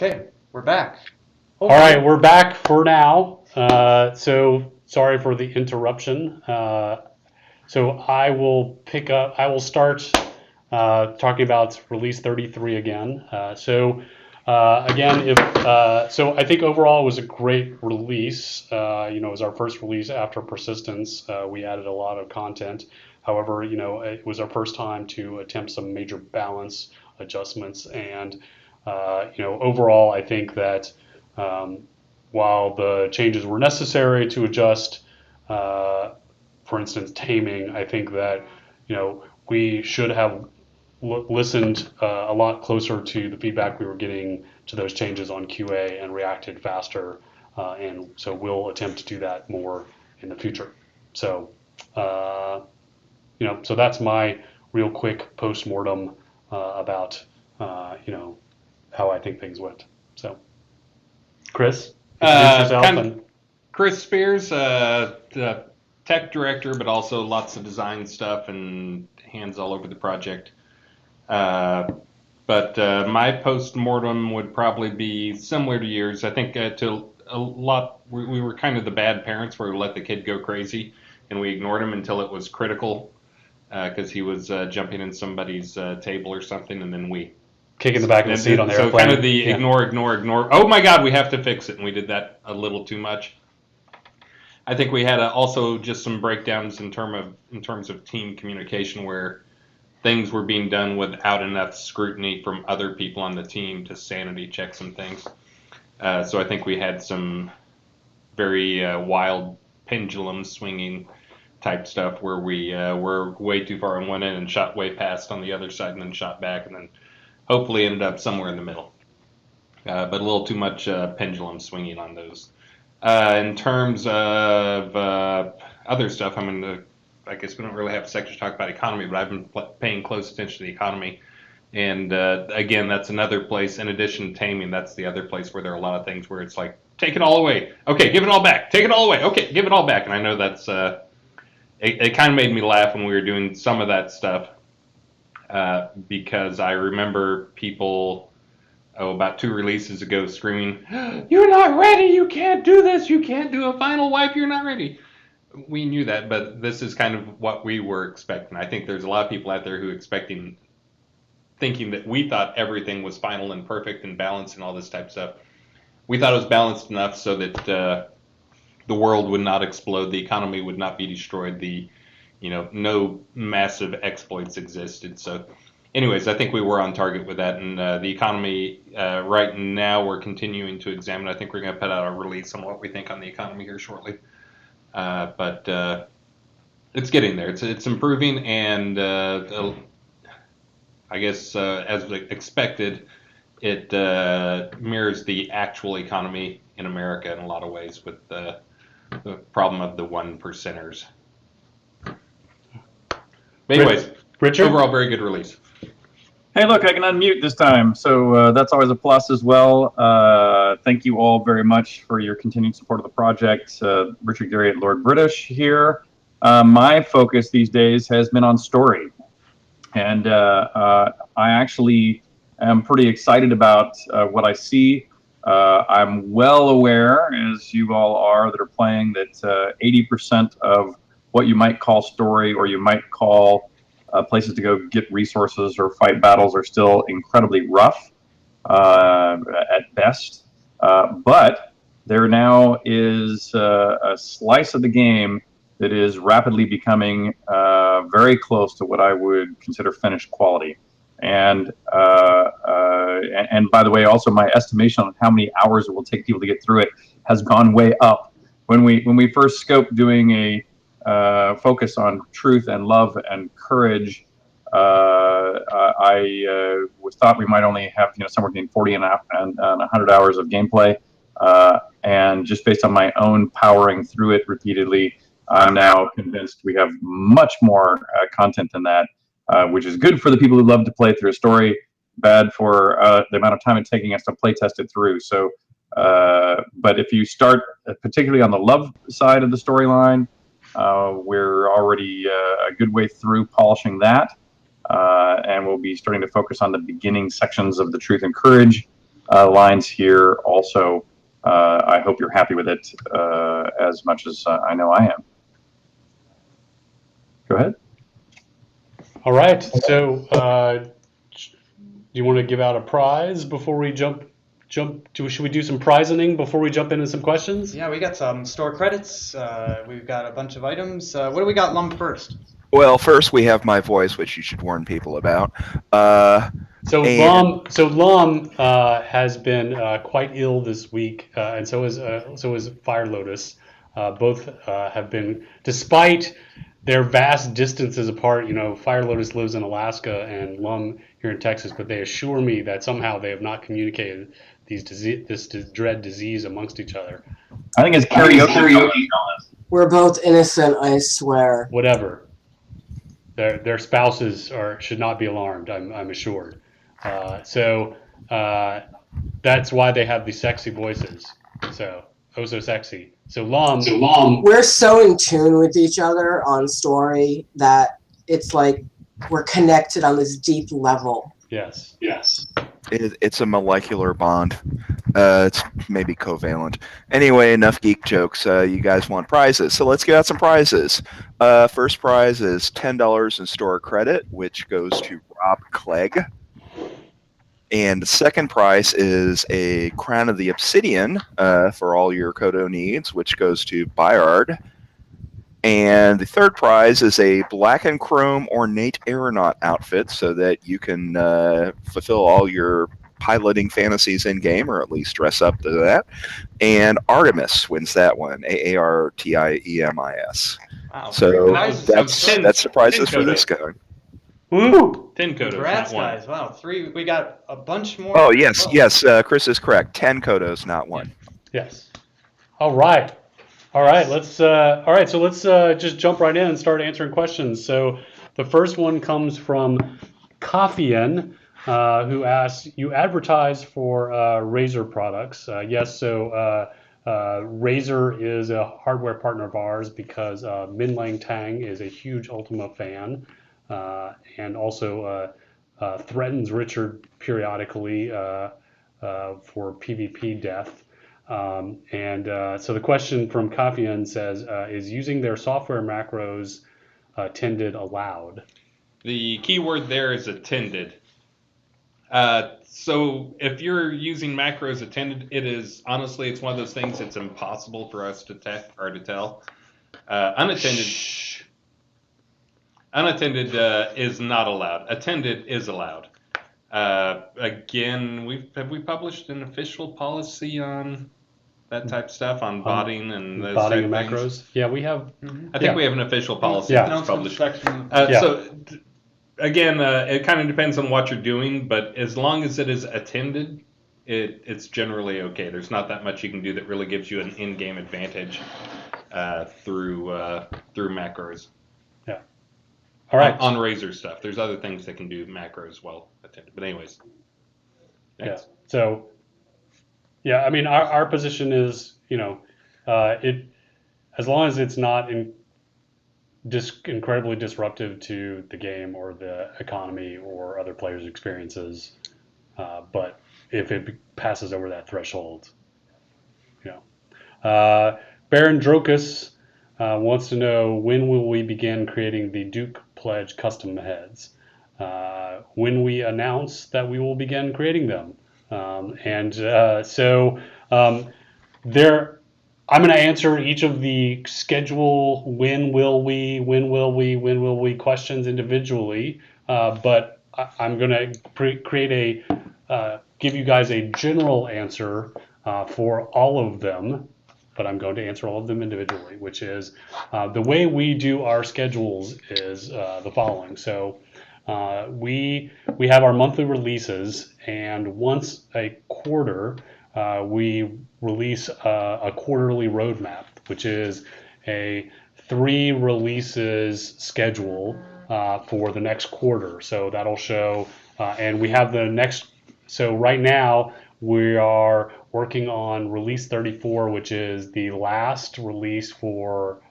Okay, we're back. All right, we're back for now. So sorry for the interruption. So I will pick up. I will start talking about release 33 again. Again, so I think overall it was a great release. It was our first release after Persistence. We added a lot of content. However, it was our first time to attempt some major balance adjustments, and overall, I think that while the changes were necessary to adjust, for instance, taming, I think that we should have listened a lot closer to the feedback we were getting to those changes on QA and reacted faster. And so we'll attempt to do that more in the future. So, so that's my real quick post-mortem about, how I think things went. So, Chris, introduce yourself. Chris Spears, the tech director, but also lots of design stuff and hands all over the project. But my post-mortem would probably be similar to yours. I think to a lot, we were kind of the bad parents where we let the kid go crazy and we ignored him until it was critical because he was jumping in somebody's table or something, and then we kicking the back of the seat on the airplane. So kind of the ignore. Oh my God, we have to fix it, and we did that a little too much. I think we had also just some breakdowns in terms of team communication where things were being done without enough scrutiny from other people on the team to sanity check some things. So I think we had some very wild pendulum swinging type stuff where we were way too far on one end and shot way past on the other side and then shot back and then hopefully ended up somewhere in the middle. But a little too much pendulum swinging on those. In terms of other stuff, I guess we don't really have a section to talk about economy, but I've been paying close attention to the economy. And again, that's another place, in addition to taming, that's the other place where there are a lot of things where it's like, take it all away. Okay, give it all back. Take it all away. Okay, give it all back. And I know that's, it kind of made me laugh when we were doing some of that stuff because I remember people, about 2 releases ago screaming, "You're not ready, you can't do this, you can't do a final wipe, you're not ready." We knew that, but this is kind of what we were expecting. I think there's a lot of people out there who thinking that we thought everything was final and perfect and balanced and all this type of stuff. We thought it was balanced enough so that the world would not explode, the economy would not be destroyed, no massive exploits existed. So anyways, I think we were on target with that, and the economy right now we're continuing to examine. I think we're going to put out a release on what we think on the economy here shortly. But it's getting there. It's improving, and I guess as expected, it mirrors the actual economy in America in a lot of ways with the problem of the 1%ers. But anyways, Richard? Overall, very good release. Hey, look, I can unmute this time, so that's always a plus as well. Thank you all very much for your continued support of the project. Richard Gary at Lord British here. My focus these days has been on story, and I actually am pretty excited about what I see. I'm well aware, as you all are that are playing, that 80% of what you might call story or you might call places to go get resources or fight battles are still incredibly rough at best. But there now is a slice of the game that is rapidly becoming very close to what I would consider finished quality. And by the way, also my estimation on how many hours it will take people to get through it has gone way up. When we first scoped doing a focus on truth and love and courage, I thought we might only have somewhere between 40 and 100 hours of gameplay, and just based on my own powering through it repeatedly, I'm now convinced we have much more content than that, which is good for the people who love to play through a story, bad for the amount of time it's taking us to play test it through. So, but if you start particularly on the love side of the storyline, we're already a good way through polishing that, and we'll be starting to focus on the beginning sections of the truth and courage. lines here. Also, I hope you're happy with it as much as I know I am. Go ahead. All right. So, do you want to give out a prize before we jump? Should we do some prizing before we jump into some questions? Yeah, we got some store credits. We've got a bunch of items. What do we got, Lum, first? Well, first we have my voice, which you should warn people about. So And- Lum has been quite ill this week, and so is Fire Lotus. Both have been, despite their vast distances apart. You know, Fire Lotus lives in Alaska and Lum here in Texas, but they assure me that somehow they have not communicated this dread disease amongst each other. I think it's karaoke. We're both innocent, I swear. Whatever. Their spouses should not be alarmed. I'm assured. So that's why they have these sexy voices. So so sexy. So Lum. We're so in tune with each other on story that it's like we're connected on this deep level. Yes. It's a molecular bond. It's maybe covalent. Anyway, enough geek jokes. You guys want prizes, so let's get out some prizes. First prize is $10 in store credit, which goes to Rob Clegg. And the second prize is a Crown of the Obsidian for all your Kodo needs, which goes to Bayard. And the third prize is a black and chrome ornate aeronaut outfit so that you can fulfill all your piloting fantasies in game, or at least dress up to that. And Artemis wins that one, Aartiemis. Wow. So Nice. that's the prizes for this guy. Woo! 10 Kodos, Congrats, not one. guys. Wow, 3. We got a bunch more. Oh yes, Chris is correct. 10 Kodos, not one. Yes. All right. Let's so let's just jump right in and start answering questions. So the first one comes from Kaffian, who asks, you advertise for Razer products. Yes, so Razer is a hardware partner of ours because Min Lang Tang is a huge Ultima fan, and also threatens Richard periodically for PvP death. So the question from Kaffian says, is using their software macros tended allowed? The key word there is attended. So if you're using macros attended, it is honestly, it's one of those things that's impossible for us to tell. Unattended is not allowed. Attended is allowed. Again, have we published an official policy on that type of stuff, on botting and those Botting type and of things? macros? Yeah, we have. I think we have an official policy Yeah. that's published. Section. Again, it kind of depends on what you're doing, but as long as it is attended, it's generally okay. There's not that much you can do that really gives you an in-game advantage through macros. Yeah. All right. On Razer stuff. There's other things that can do macros well attended. But anyways. Next. Yeah. So, yeah, I mean, our position is, it, as long as it's not incredibly disruptive to the game or the economy or other players' experiences, but if it passes over that threshold, Baron Drokus wants to know, when will we begin creating the Duke Pledge custom heads? When we announce that we will begin creating them. I'm going to answer each of the schedule when will we questions individually, but I'm going to give you guys a general answer for all of them, but I'm going to answer all of them individually, which is the way we do our schedules is the following. So we have our monthly releases, and once a quarter we release a quarterly roadmap, which is a 3 releases schedule for the next quarter. So that'll show, and we have the next. So right now we are working on release 34, which is the last release for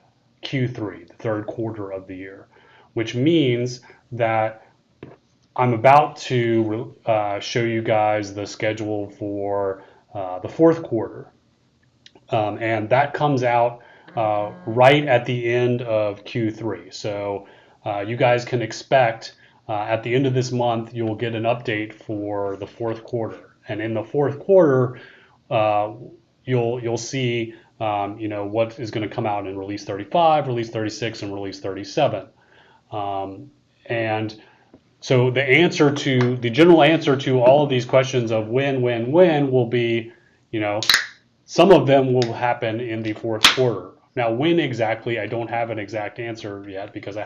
Q3, the third quarter of the year, which means that I'm about to show you guys the schedule for the fourth quarter. And that comes out right at the end of Q3. So you guys can expect at the end of this month, you'll get an update for the fourth quarter. And in the fourth quarter, you'll see what is going to come out in release 35, release 36, and release 37. And so the general answer to all of these questions of when will be, some of them will happen in the fourth quarter. Now, when exactly, I don't have an exact answer yet because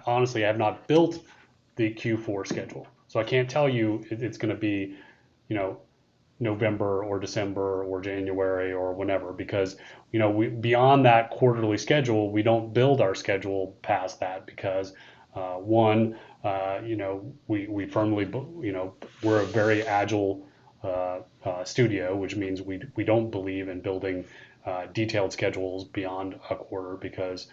honestly, I have not built the Q4 schedule. So I can't tell you it's going to be, November or December or January or whenever, because beyond that quarterly schedule, we don't build our schedule past that because one, we firmly, we're a very agile studio, which means we don't believe in building detailed schedules beyond a quarter because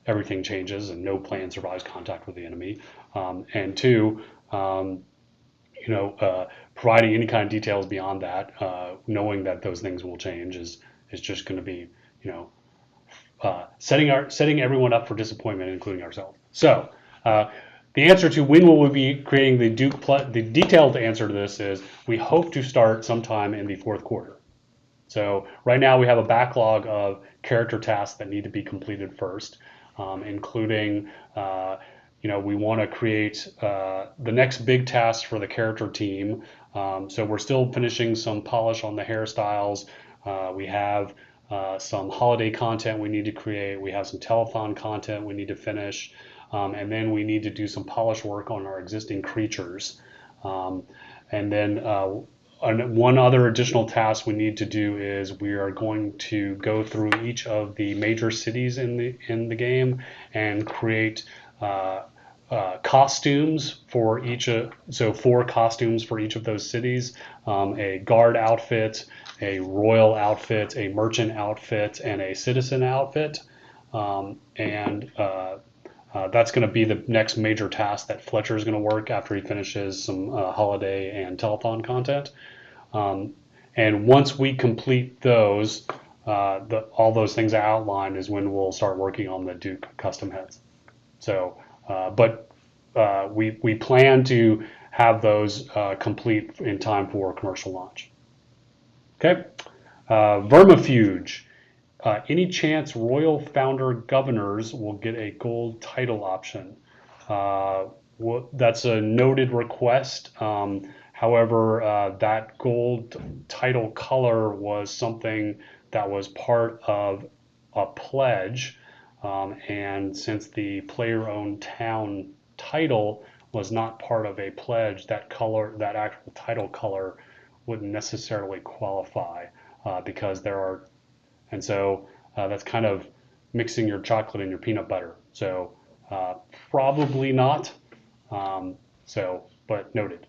everything changes and no plan survives contact with the enemy. And two, providing any kind of details beyond that, knowing that those things will change is just going to be, setting everyone up for disappointment, including ourselves. So the answer to when will we be creating the detailed answer to this is we hope to start sometime in the fourth quarter. So right now we have a backlog of character tasks that need to be completed first, including we want to create the next big task for the character team. So we're still finishing some polish on the hairstyles. We have some holiday content we need to create. We have some telethon content we need to finish. And then we need to do some polish work on our existing creatures. And then one other additional task we need to do is we are going to go through each of the major cities in the game and create costumes for each so 4 costumes for each of those cities, a guard outfit, a royal outfit, a merchant outfit, and a citizen outfit. That's going to be the next major task that Fletcher is going to work after he finishes some holiday and telethon content. And once we complete those, all those things I outlined is when we'll start working on the Duke custom heads. So, we plan to have those complete in time for commercial launch. Okay, Vermifuge. Any chance Royal Founder Governors will get a gold title option? That's a noted request. However, that gold title color was something that was part of a pledge. And since the player-owned town title was not part of a pledge, that actual title color wouldn't necessarily qualify because there are. And so that's kind of mixing your chocolate and your peanut butter. So probably not. But noted.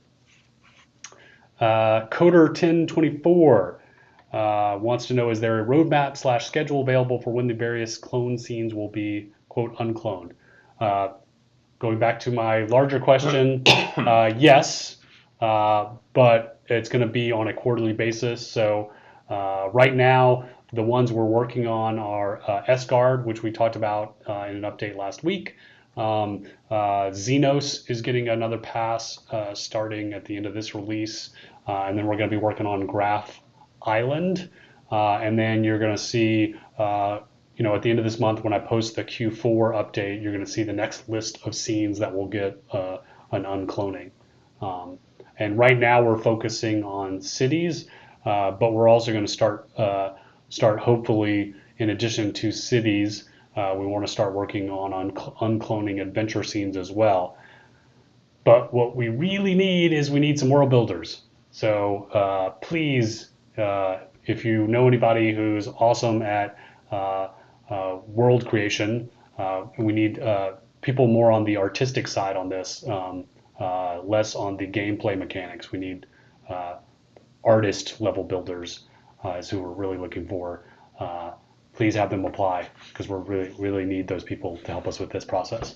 Coder 1024 wants to know, is there a roadmap / schedule available for when the various clone scenes will be, quote, uncloned? Going back to my larger question, yes, but it's going to be on a quarterly basis. So right now, the ones we're working on are S-Guard, which we talked about in an update last week. Xenos is getting another pass starting at the end of this release. And then we're going to be working on Graph Island. And then you're going to see, at the end of this month when I post the Q4 update, you're going to see the next list of scenes that will get an uncloning. And right now we're focusing on cities, but we're also going to start hopefully, in addition to cities, we want to start working on uncloning adventure scenes as well. But what we really need is we need some world builders. So please, if you know anybody who's awesome at world creation, we need people more on the artistic side on this, less on the gameplay mechanics. We need artist level builders is who we're really looking for. Please have them apply because we really need those people to help us with this process.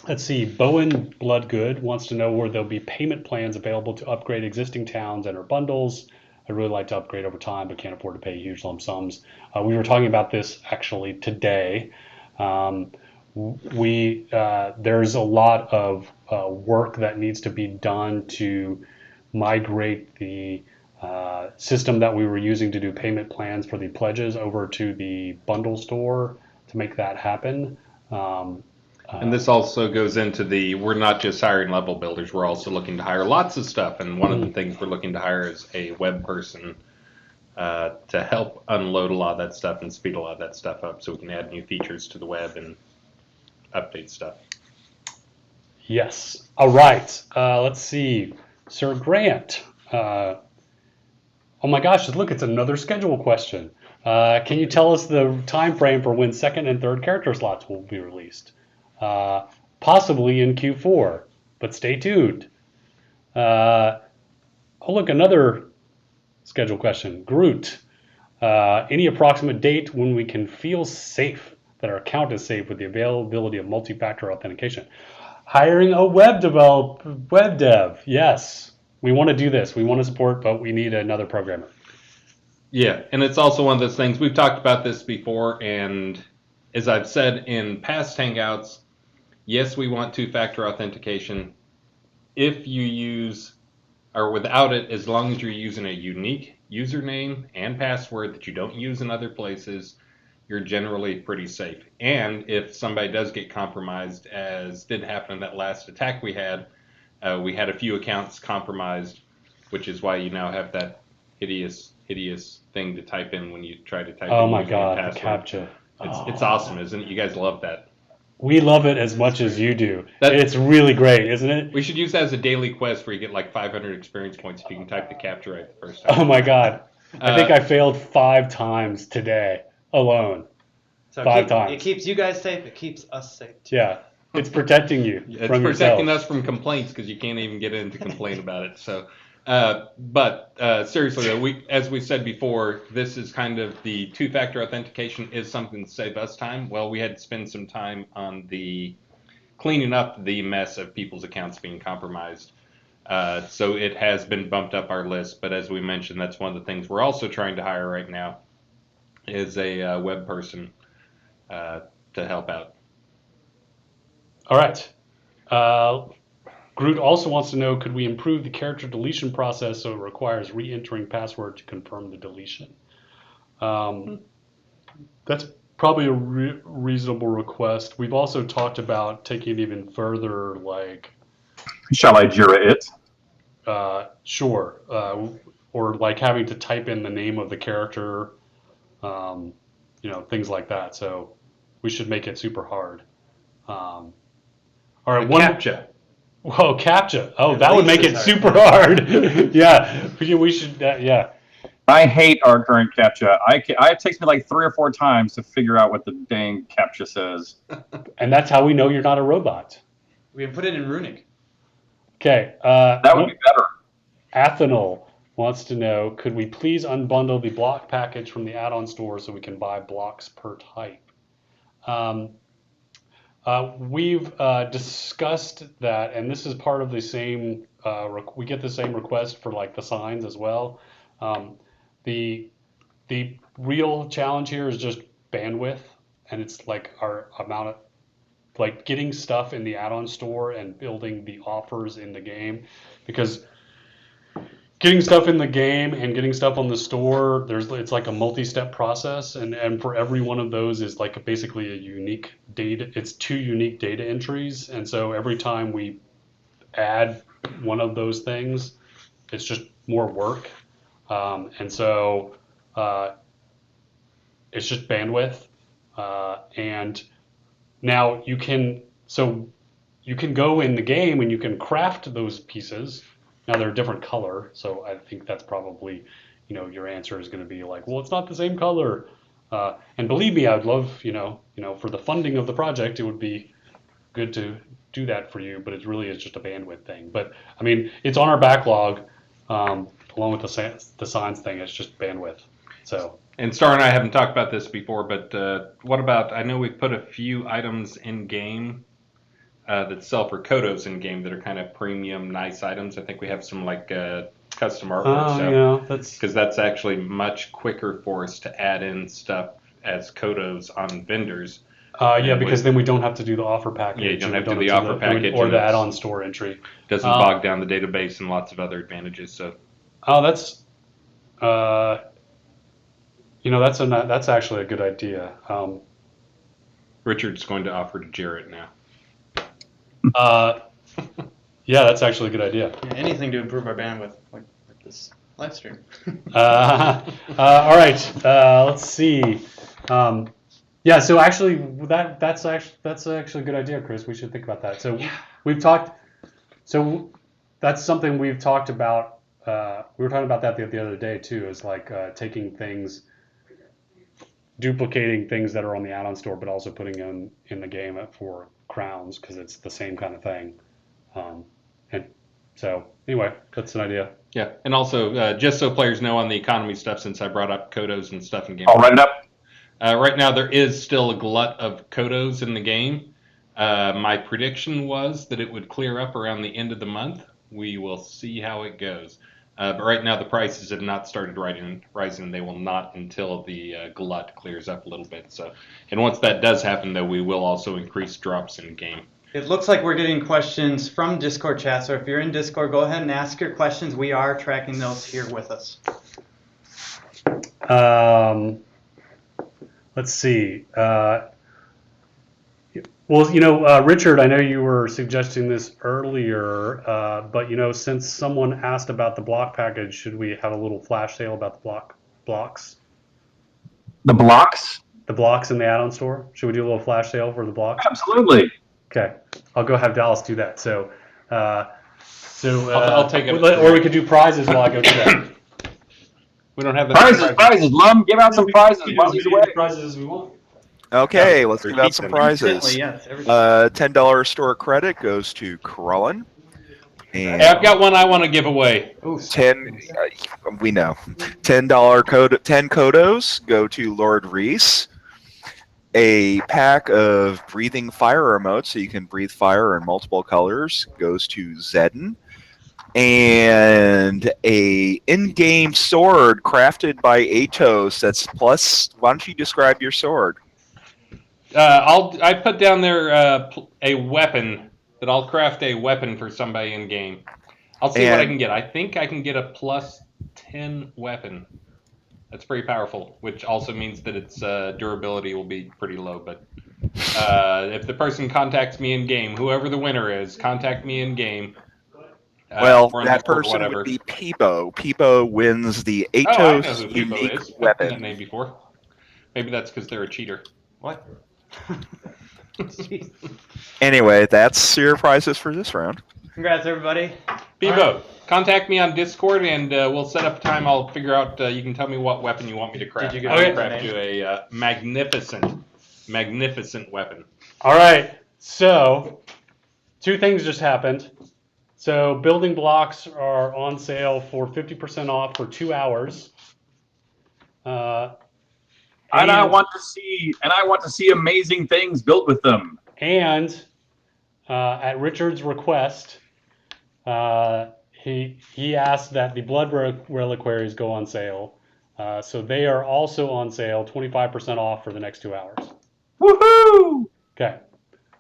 Let's see. Bowen Bloodgood wants to know where there'll be payment plans available to upgrade existing towns and or bundles. I'd really like to upgrade over time, but can't afford to pay huge lump sums. We were talking about this actually today. Um, there's a lot of work that needs to be done to migrate the system that we were using to do payment plans for the pledges over to the bundle store to make that happen. And this also goes into we're not just hiring level builders, we're also looking to hire lots of stuff. And one of the things we're looking to hire is a web person to help unload a lot of that stuff and speed a lot of that stuff up so we can add new features to the web and update stuff. Yes. All right. Let's see. Sir Grant. Oh my gosh, look, it's another schedule question. Can you tell us the time frame for when second and third character slots will be released? Possibly in Q4, but stay tuned. Oh, look, another schedule question. Groot. Any approximate date when we can feel safe that our account is safe with the availability of multi-factor authentication? Hiring a web dev. Yes, we want to do this. We want to support, but we need another programmer. Yeah, and it's also one of those things, we've talked about this before, and as I've said in past Hangouts, yes, we want two-factor authentication if you use, or without it, as long as you're using a unique username and password that you don't use in other places, you're generally pretty safe. And if somebody does get compromised, as did happen in that last attack we had a few accounts compromised, which is why you now have that hideous thing to type in when you try to type in Oh my username God, and the password. CAPTCHA. It's awesome, isn't it? You guys love that. We love it as much as you do. It's really great, isn't it? We should use that as a daily quest where you get like 500 experience points if you can type the captcha right the first time. Oh my God. I think I failed 5 times today alone. So 5 times. It keeps you guys safe. It keeps us safe too. Yeah. It's protecting you It's from protecting yourself. us from complaints because you can't even get in to complain about it. So, but seriously, though, as we said before, this is kind of the two-factor authentication is something to save us time. Well, we had to spend some time on the cleaning up the mess of people's accounts being compromised. So it has been bumped up our list. But as we mentioned, that's one of the things we're also trying to hire right now is a web person to help out. All right. Groot also wants to know, could we improve the character deletion process so it requires re-entering password to confirm the deletion? That's probably a reasonable request. We've also talked about taking it even further, like... Shall I Jira it? Sure. Or like having to type in the name of the character, things like that. So we should make it super hard. All right, CAPTCHA. Whoa, CAPTCHA. Oh, At that would least make it it's super hard. Yeah, we should. Yeah. I hate our current CAPTCHA. It takes me like 3 or 4 times to figure out what the dang CAPTCHA says. And that's how we know you're not a robot. We can put it in runic. Okay. That would be better. Athanol wants to know, could we please unbundle the block package from the add-on store so we can buy blocks per type? We've discussed that, and this is part of the same, we get the same request for like the signs as well. The real challenge here is just bandwidth, and it's like our amount of, like getting stuff in the add-on store and building the offers in the game, because getting stuff in the game and getting stuff on the store, it's like a multi-step process, and for every one of those is like basically a unique data. It's 2 unique data entries, and so every time we add one of those things, it's just more work, and so it's just bandwidth, and now you can go in the game and you can craft those pieces. Now they're a different color, so I think that's probably, your answer is going to be like, well, it's not the same color. And believe me, I'd love, for the funding of the project, it would be good to do that for you, but it really is just a bandwidth thing. But I mean, it's on our backlog, along with the signs thing. It's just bandwidth. So. And Star and I haven't talked about this before, but what about, I know we've put a few items in game that sell for Kodos in game that are kind of premium, nice items. I think we have some like custom artwork Oh, stuff. yeah, that's Because that's actually much quicker for us to add in stuff as Kodos on vendors. yeah, And because with- then we don't have to do the offer package. Yeah, you don't and have we to do the have offer package or and the it's- add-on store entry. doesn't bog down the database and lots of other advantages. So Oh, that's that's actually a good idea. Richard's going to offer to Jarrett now. Yeah, that's actually a good idea. Yeah, anything to improve our bandwidth, like this live stream. All right, let's see. Yeah, so actually, that's actually a good idea, Chris. We should think about that. So we've talked. So that's something we've talked about. We were talking about that the other day too. Is like taking things, duplicating things that are on the add-on store, but also putting them in the game for crowns because it's the same kind of thing. And so anyway, that's an idea. Yeah, and also just so players know on the economy stuff, since I brought up Kodos and stuff in game. I'll write it up. Right now, there is still a glut of Kodos in the game. My prediction was that it would clear up around the end of the month. We will see how it goes. But right now, the prices have not started rising. They will not until the glut clears up a little bit. So, and once that does happen, though, we will also increase drops in game. It looks like we're getting questions from Discord chat, so if you're in Discord, go ahead and ask your questions. We are tracking those here with us. Let's see. Well, Richard, I know you were suggesting this earlier, but since someone asked about the block package, should we have a little flash sale about the blocks? The blocks? The blocks in the add-on store? Should we do a little flash sale for the blocks? Absolutely. Okay, I'll go have Dallas do that. So I'll take it. Or we could do prizes while I go do that. We don't have the Prizes, Lum. Give out some prizes. We While can he's do away. the prizes as we want. Okay, Yeah, let's give out some instantly, prizes. Yes, everything. $10 store credit goes to Krullen. And Hey, I've got one I want to give away. Ooh, 10, we know. $10 code, 10 Kodos go to Lord Reese. A pack of breathing fire emotes, so you can breathe fire in multiple colors, goes to Zedden. And a in-game sword crafted by Atos. That's plus. Why don't you describe your sword? I put down there a weapon that I'll craft a weapon for somebody in game. I'll see what I And- can get. I think I can get a plus 10 weapon. That's pretty powerful, which also means that its durability will be pretty low. But if the person contacts me in game, whoever the winner is, contact me in game. Well, or in that Discord or person whatever. would be Peebo. Peebo wins the Oh, I know Atos who Peebo unique is. I've seen that weapon. name before. Maybe that's because they're a cheater. what? Jeez. Anyway, that's your prizes for this round. Congrats, everybody. Peebo, contact me on Discord and we'll set up a time. I'll figure out. You can tell me what weapon you want me to craft. Did you get I'll the craft name? you a magnificent weapon. All right. So, two things just happened. So, building blocks are on sale for 50% off for 2 hours. And I want to see amazing things built with them. And at Richard's request, he asked that the blood reliquaries go on sale. So they are also on sale, 25% off for the next 2 hours. Woohoo! Okay.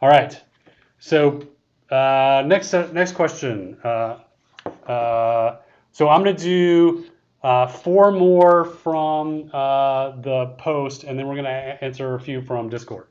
All right. So next question. So I'm going to do 4 more from the post, and then we're going to answer a few from Discord.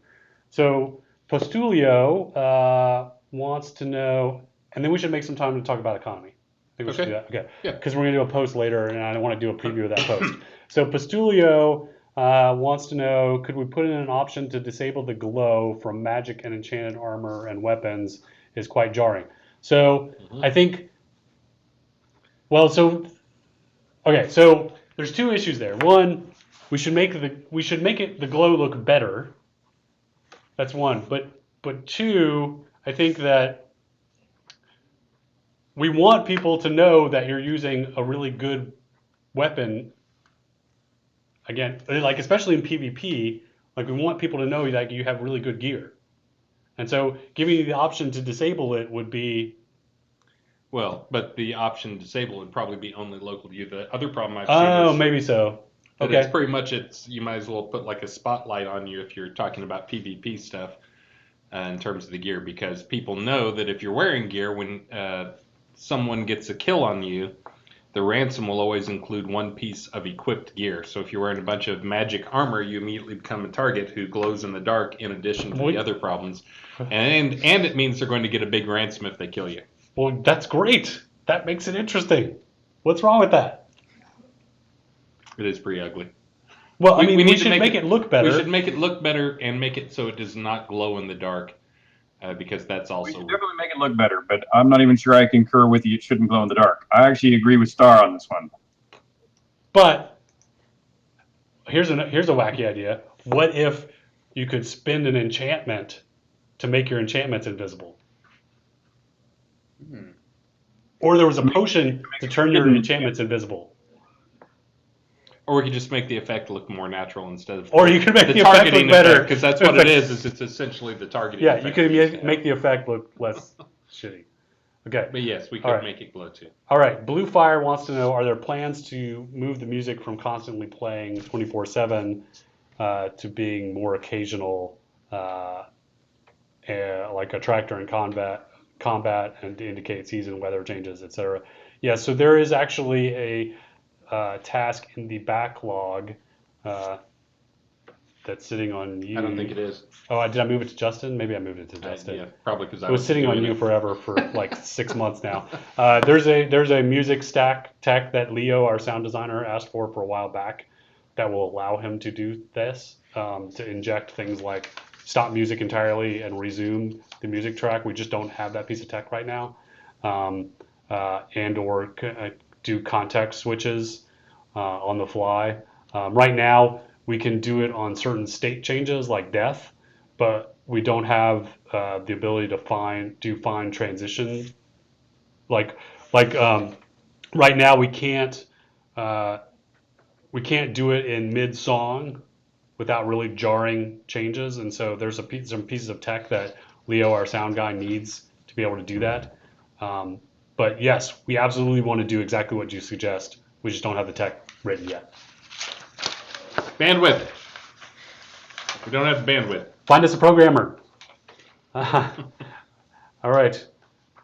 So Postulio wants to know, and then we should make some time to talk about economy. I think we should do that. Okay. Yeah. Because we're going to do a post later, and I want to do a preview of that post. So Postulio wants to know, could we put in an option to disable the glow from magic and enchanted armor and weapons is quite jarring. So I think, okay, so there's 2 issues there. One, we should make the glow look better. That's one. But 2, I think that we want people to know that you're using a really good weapon. Again, like especially in PvP, like we want people to know that you have really good gear. And so giving you the option to disable it would be, Well, but the option to disable would probably be only local to you. The other problem I've oh, seen is maybe so. that it's Okay. pretty much you might as well put like a spotlight on you if you're talking about PvP stuff in terms of the gear, because people know that if you're wearing gear, when someone gets a kill on you, the ransom will always include one piece of equipped gear. So if you're wearing a bunch of magic armor, you immediately become a target who glows in the dark in addition to the other problems. And it means they're going to get a big ransom if they kill you. Well, that's great. That makes it interesting. What's wrong with that? It is pretty ugly. Well, I mean, we need should to make it look better. We should make it look better and make it so it does not glow in the dark, because that's We also should definitely make it look better, but I'm not even sure I concur with you. It shouldn't glow in the dark. I actually agree with Star on this one. But here's a wacky idea. What if you could spend an enchantment to make your enchantments invisible? Or there was a potion to turn your enchantments invisible. Or we could just make the effect look more natural instead of. Or you could make the the effect targeting look better. because that's what it is. It's essentially the targeting. Yeah, effect you could we used to make have. the effect look less shitty. Okay. But yes, we could All right. make it glow too. All right. Blue Fire wants to know: are there plans to move the music from constantly playing 24/7 to being more occasional, like a tractor in combat, and to indicate season, weather changes, etc.? Yeah. So there is actually a task in the backlog that's sitting on you. I don't think it is. Oh, did I move it to Justin? Maybe I moved it to Justin. Yeah, probably because It was sitting on you forever for like 6 months now. There's a music stack tech that Leo, our sound designer, asked for a while back that will allow him to do this, to inject things like stop music entirely and resume the music track. We just don't have that piece of tech right now, and or do context switches on the fly. Right now, we can do it on certain state changes like death, but we don't have the ability to do fine transition. Like right now, we can't do it in mid song without really jarring changes, and so there's some pieces of tech that Leo, our sound guy, needs to be able to do that. But yes, we absolutely want to do exactly what you suggest. We just don't have the tech written yet. Bandwidth. We don't have bandwidth. Find us a programmer. All right.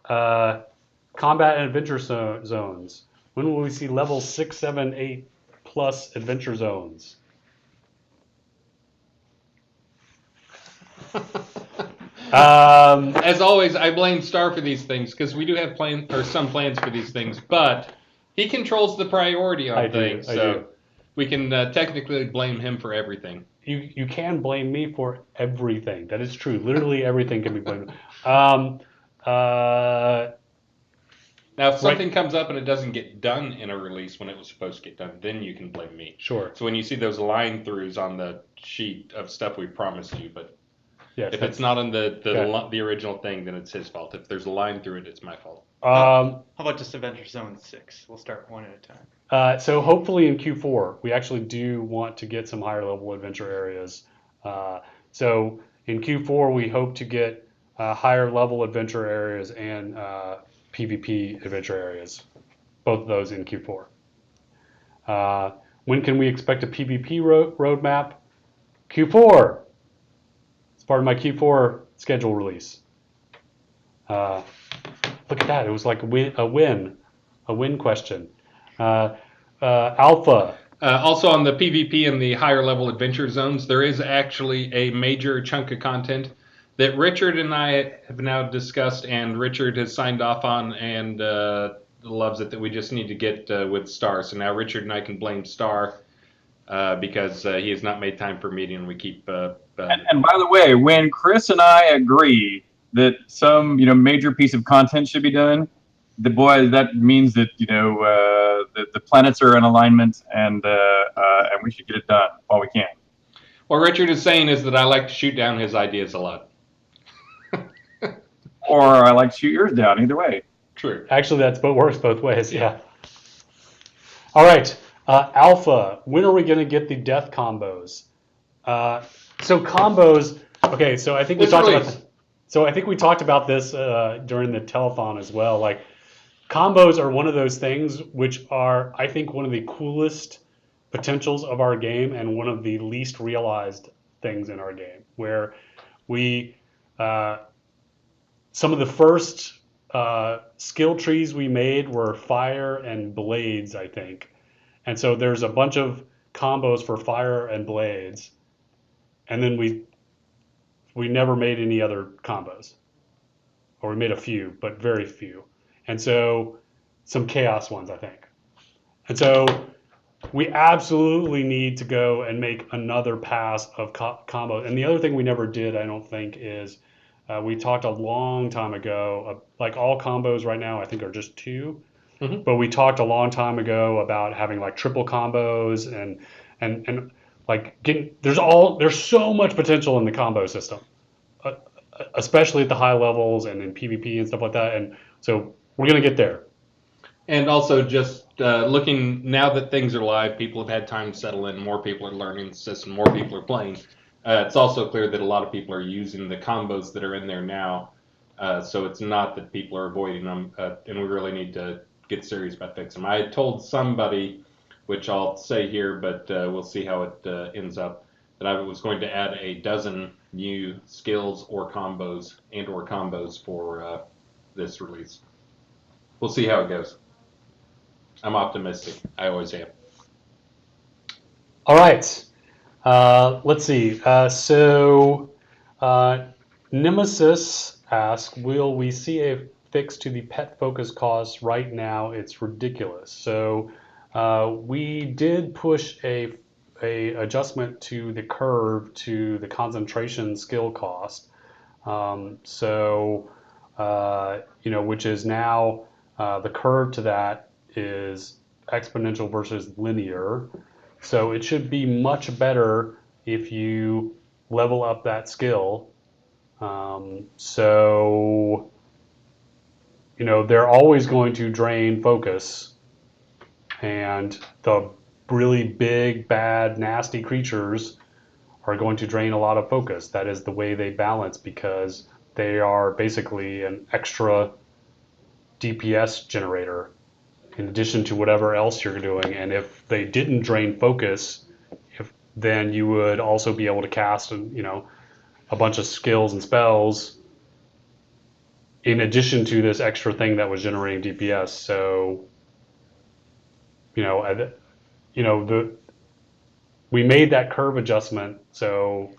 Combat and adventure zones. When will we see level 6, 7, 8 plus adventure zones? As always, I blame Star for these things because we do have some plans for these things, but he controls the priority on things, so we can technically blame him for everything. You can blame me for everything. That is true. Literally everything can be blamed. Now, if something comes up and it doesn't get done in a release when it was supposed to get done, then you can blame me. Sure. So when you see those line throughs on the sheet of stuff we promised you, but Yes, if it's not on the original thing, then it's his fault. If there's a line through it, it's my fault. How about just Adventure Zone 6? We'll start one at a time. So hopefully in Q4, we actually do want to get some higher level adventure areas. So in Q4, we hope to get higher level adventure areas and PvP adventure areas. Both of those in Q4. When can we expect a PvP roadmap? Q4. It's part of my Q4 schedule release. Look at that. It was like a win question. Alpha. Also on the PvP and the higher level adventure zones, there is actually a major chunk of content that Richard and I have now discussed, and Richard has signed off on and loves it, that we just need to get with Star. So now Richard and I can blame Star because he has not made time for a meeting, and we keep... And by the way, when Chris and I agree that some major piece of content should be done, that means that the planets are in alignment, and we should get it done while we can. What Richard is saying is that I like to shoot down his ideas a lot. Or I like to shoot yours down. Either way. True. Actually, works both ways. Yeah. All right, Alpha. When are we going to get the death combos? So combos. Okay, so I think we talked about. So I think we talked about this during the telethon as well. Like combos are one of those things which are, I think, one of the coolest potentials of our game and one of the least realized things in our game. Where we, some of the first skill trees we made were fire and blades, I think. And so there's a bunch of combos for fire and blades, and then we never made any other combos, or we made a few, but very few, and so some chaos ones, I think. And so we absolutely need to go and make another pass of combos. And the other thing we never did, I don't think, is we talked a long time ago, like all combos right now, I think are just 2. Mhm. But we talked a long time ago about having like triple combos and like getting there's so much potential in the combo system, uh, especially at the high levels and in PvP and stuff like that. And so we're gonna get there. And also just looking, now that things are live, people have had time to settle in, more people are learning the system, more people are playing. It's also clear that a lot of people are using the combos that are in there now. So it's not that people are avoiding them, and we really need to get serious about fixing them. I had told somebody, which I'll say here, but we'll see how it ends up, that I was going to add a dozen new skills or combos for this release. We'll see how it goes. I'm optimistic. I always am. All right. Let's see. Nemesis asks, will we see a fix to the pet focus costs? Right now, it's ridiculous. So we did push a adjustment to the curve to the concentration skill cost. Which is now the curve to that is exponential versus linear. So it should be much better if you level up that skill. They're always going to drain focus, and the really big, bad, nasty creatures are going to drain a lot of focus. That is the way they balance because they are basically an extra DPS generator in addition to whatever else you're doing. And if they didn't drain focus, then you would also be able to cast, a bunch of skills and spells in addition to this extra thing that was generating DPS. So, we made that curve adjustment. So,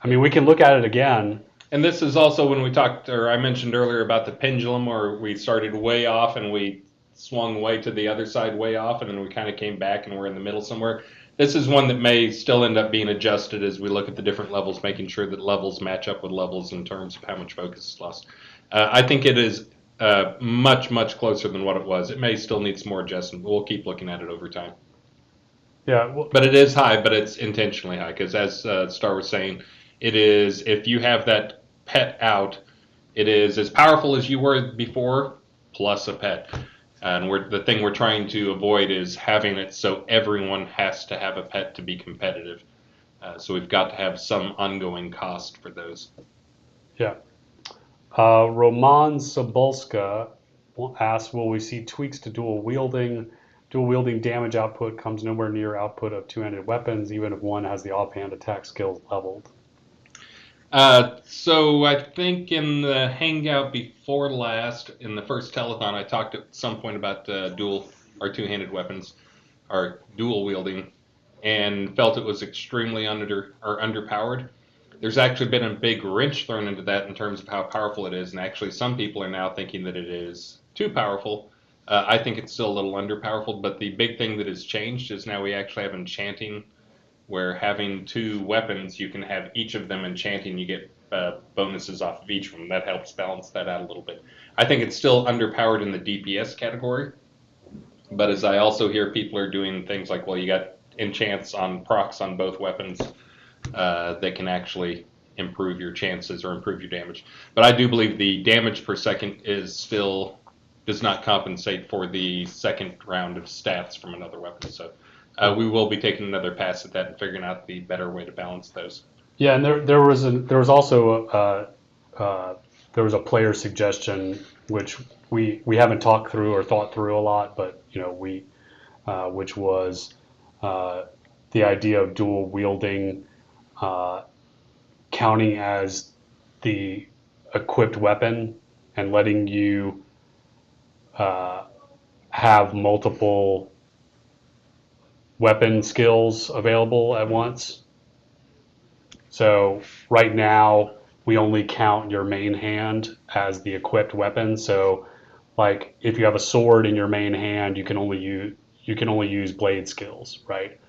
I mean, we can look at it again. And this is also when we talked, or I mentioned earlier about the pendulum, where we started way off and we swung way to the other side way off, and then we kind of came back and we're in the middle somewhere. This is one that may still end up being adjusted as we look at the different levels, making sure that levels match up with levels in terms of how much focus is lost. I think it is much, much closer than what it was. It may still need some more adjustment, but we'll keep looking at it over time. Yeah. But it is high, but it's intentionally high because, as Star was saying, it is, if you have that pet out, it is as powerful as you were before, plus a pet. And the thing we're trying to avoid is having it so everyone has to have a pet to be competitive. So we've got to have some ongoing cost for those. Yeah. Roman Sobolska asks, will we see tweaks to dual wielding? Dual wielding damage output comes nowhere near output of two-handed weapons, even if one has the offhand attack skills leveled. So I think in the hangout before last, in the first telethon, I talked at some point about dual or two-handed weapons, or dual wielding, and felt it was extremely underpowered. There's actually been a big wrench thrown into that in terms of how powerful it is, and actually some people are now thinking that it is too powerful. I think it's still a little underpowerful, but the big thing that has changed is now we actually have enchanting, where having two weapons, you can have each of them enchanting, you get bonuses off of each of them. That helps balance that out a little bit. I think it's still underpowered in the DPS category, but as I also hear people are doing things like, well, you got enchants on procs on both weapons that can actually improve your chances or improve your damage. But I do believe the damage per second does not compensate for the second round of stats from another weapon. So we will be taking another pass at that and figuring out the better way to balance those. Yeah, and there was also there was a player suggestion which we haven't talked through or thought through a lot, but which was the idea of dual wielding counting as the equipped weapon and letting you have multiple weapon skills available at once. So right now we only count your main hand as the equipped weapon. So like if you have a sword in your main hand, you can only use blade skills, right?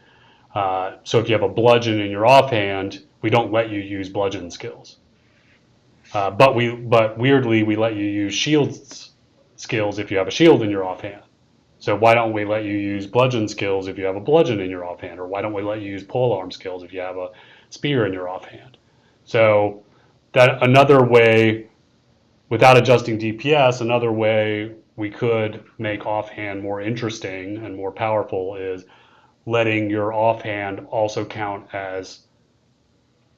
So if you have a bludgeon in your offhand, we don't let you use bludgeon skills. But weirdly we let you use shields skills if you have a shield in your offhand. So why don't we let you use bludgeon skills if you have a bludgeon in your offhand? Or why don't we let you use polearm skills if you have a spear in your offhand? So that another way, without adjusting DPS, another way we could make offhand more interesting and more powerful is letting your offhand also count as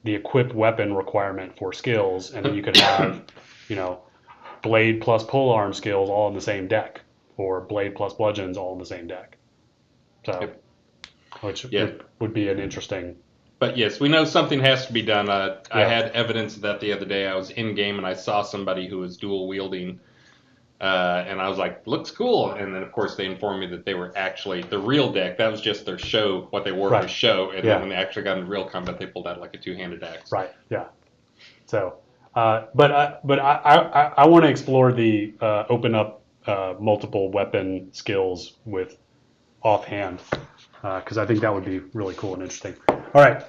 the equipped weapon requirement for skills, and then you could have, blade plus polearm skills all in the same deck, or blade plus bludgeons all in the same deck. So, Yep. which Yeah. would be an interesting. But yes, we know something has to be done. I Yeah. had evidence of that the other day. I was in game and I saw somebody who was dual wielding, and I was like, "Looks cool." And then of course they informed me that they were actually the real deck. That was just their show, what they wore Right. for show. And Yeah. then when they actually got into real combat, they pulled out like a two-handed axe. Right. Yeah. So, but I want to explore the open up multiple weapon skills with offhand, because I think that would be really cool and interesting. All right.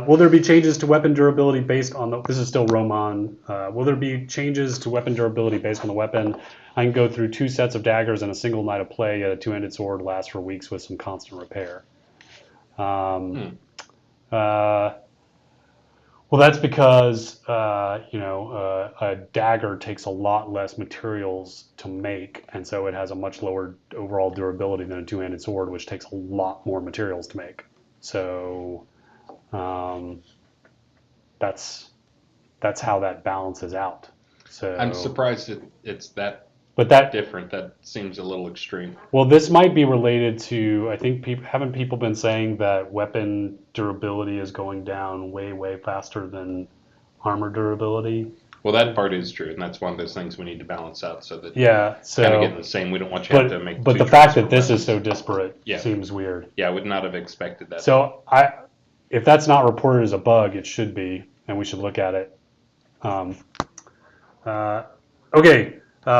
Will there be changes to weapon durability based on the? This is still Roman. Will there be changes to weapon durability based on the weapon? I can go through 2 sets of daggers and a single night of play. A two-handed sword lasts for weeks with some constant repair. Well, that's because a dagger takes a lot less materials to make, and so it has a much lower overall durability than a two-handed sword, which takes a lot more materials to make. So that's how that balances out. So I'm surprised it's that but that different. That seems a little extreme. well, this might be related to, I think haven't people been saying that weapon durability is going down way faster than armor durability? Well, that part is true, and that's one of those things we need to balance out so that Yeah, so kind of getting the same. We don't want you to have to make. but two the fact transfer that this weapons. is so disparate Yeah. seems weird. Yeah, I would not have expected that. So if that's not reported as a bug, it should be, and we should look at it. Okay,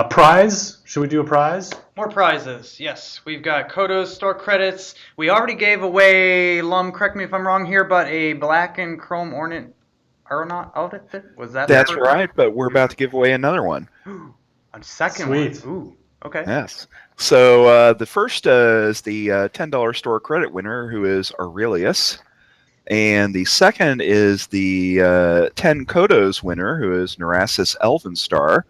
prize. Should we do a prize? More prizes, yes. We've got Kodos store credits. We already gave away, Lum, correct me if I'm wrong here, but a black and chrome ornament aeronaut outfit? Was that That's the right, but we're about to give away another one. A second Sweet. one. Ooh, okay. Yes. So the first is the $10 store credit winner, who is Aurelius. And the second is the 10 Kodos winner, who is Neurasis Elvenstar.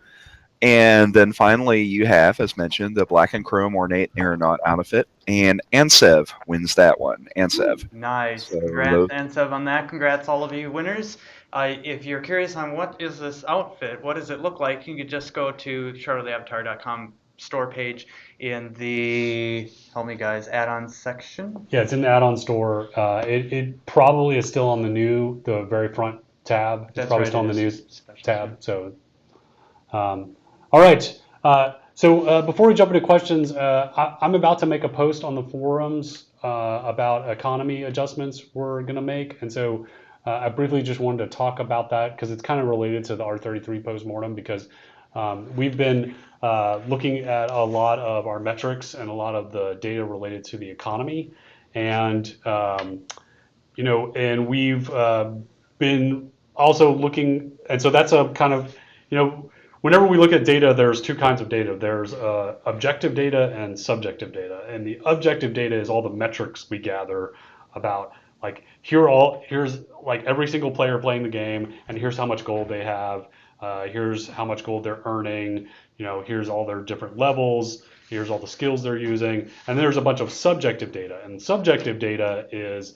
And then finally, you have, as mentioned, the black and chrome ornate aeronaut outfit. And Ansev wins that one. Ansev. Nice. So Congrats, those- Ansev, on that. Congrats, all of you winners. If you're curious on what is this outfit, what does it look like, you could just go to shroudoftheavatar.com store page in the, help me guys, add-ons section. Yeah, it's in the add-on store. It probably is still on the very front tab. It's That's probably right, still on it the is. news tab. So, all right. So before we jump into questions, I'm about to make a post on the forums about economy adjustments we're going to make. And so I briefly just wanted to talk about that because it's kind of related to the R33 postmortem, because we've been looking at a lot of our metrics and a lot of the data related to the economy. And, and we've been also looking, and so that's a kind of, whenever we look at data, there's 2 kinds of data. There's objective data and subjective data. And the objective data is all the metrics we gather about, like, here's like every single player playing the game, and here's how much gold they have. Here's how much gold they're earning. Here's all their different levels. Here's all the skills they're using. And there's a bunch of subjective data. And subjective data is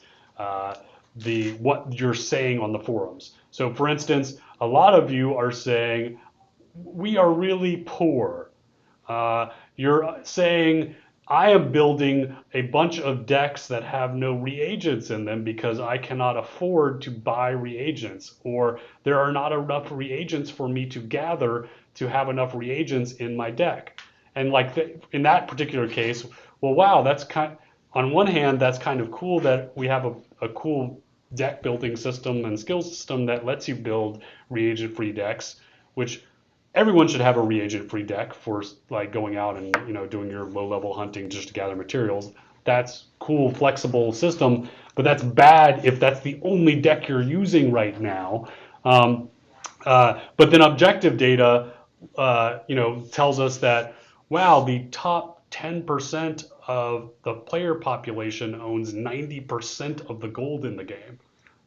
what you're saying on the forums. So for instance, a lot of you are saying we are really poor. You're saying I am building a bunch of decks that have no reagents in them because I cannot afford to buy reagents, or there are not enough reagents for me to gather to have enough reagents in my deck. And like in that particular case, well, wow, that's on one hand, that's kind of cool that we have a cool deck building system and skill system that lets you build reagent-free decks, which everyone should have a reagent-free deck for like going out and doing your low-level hunting just to gather materials. That's cool, flexible system, but that's bad if that's the only deck you're using right now. But then objective data, tells us that wow, the top 10% of the player population owns 90% of the gold in the game.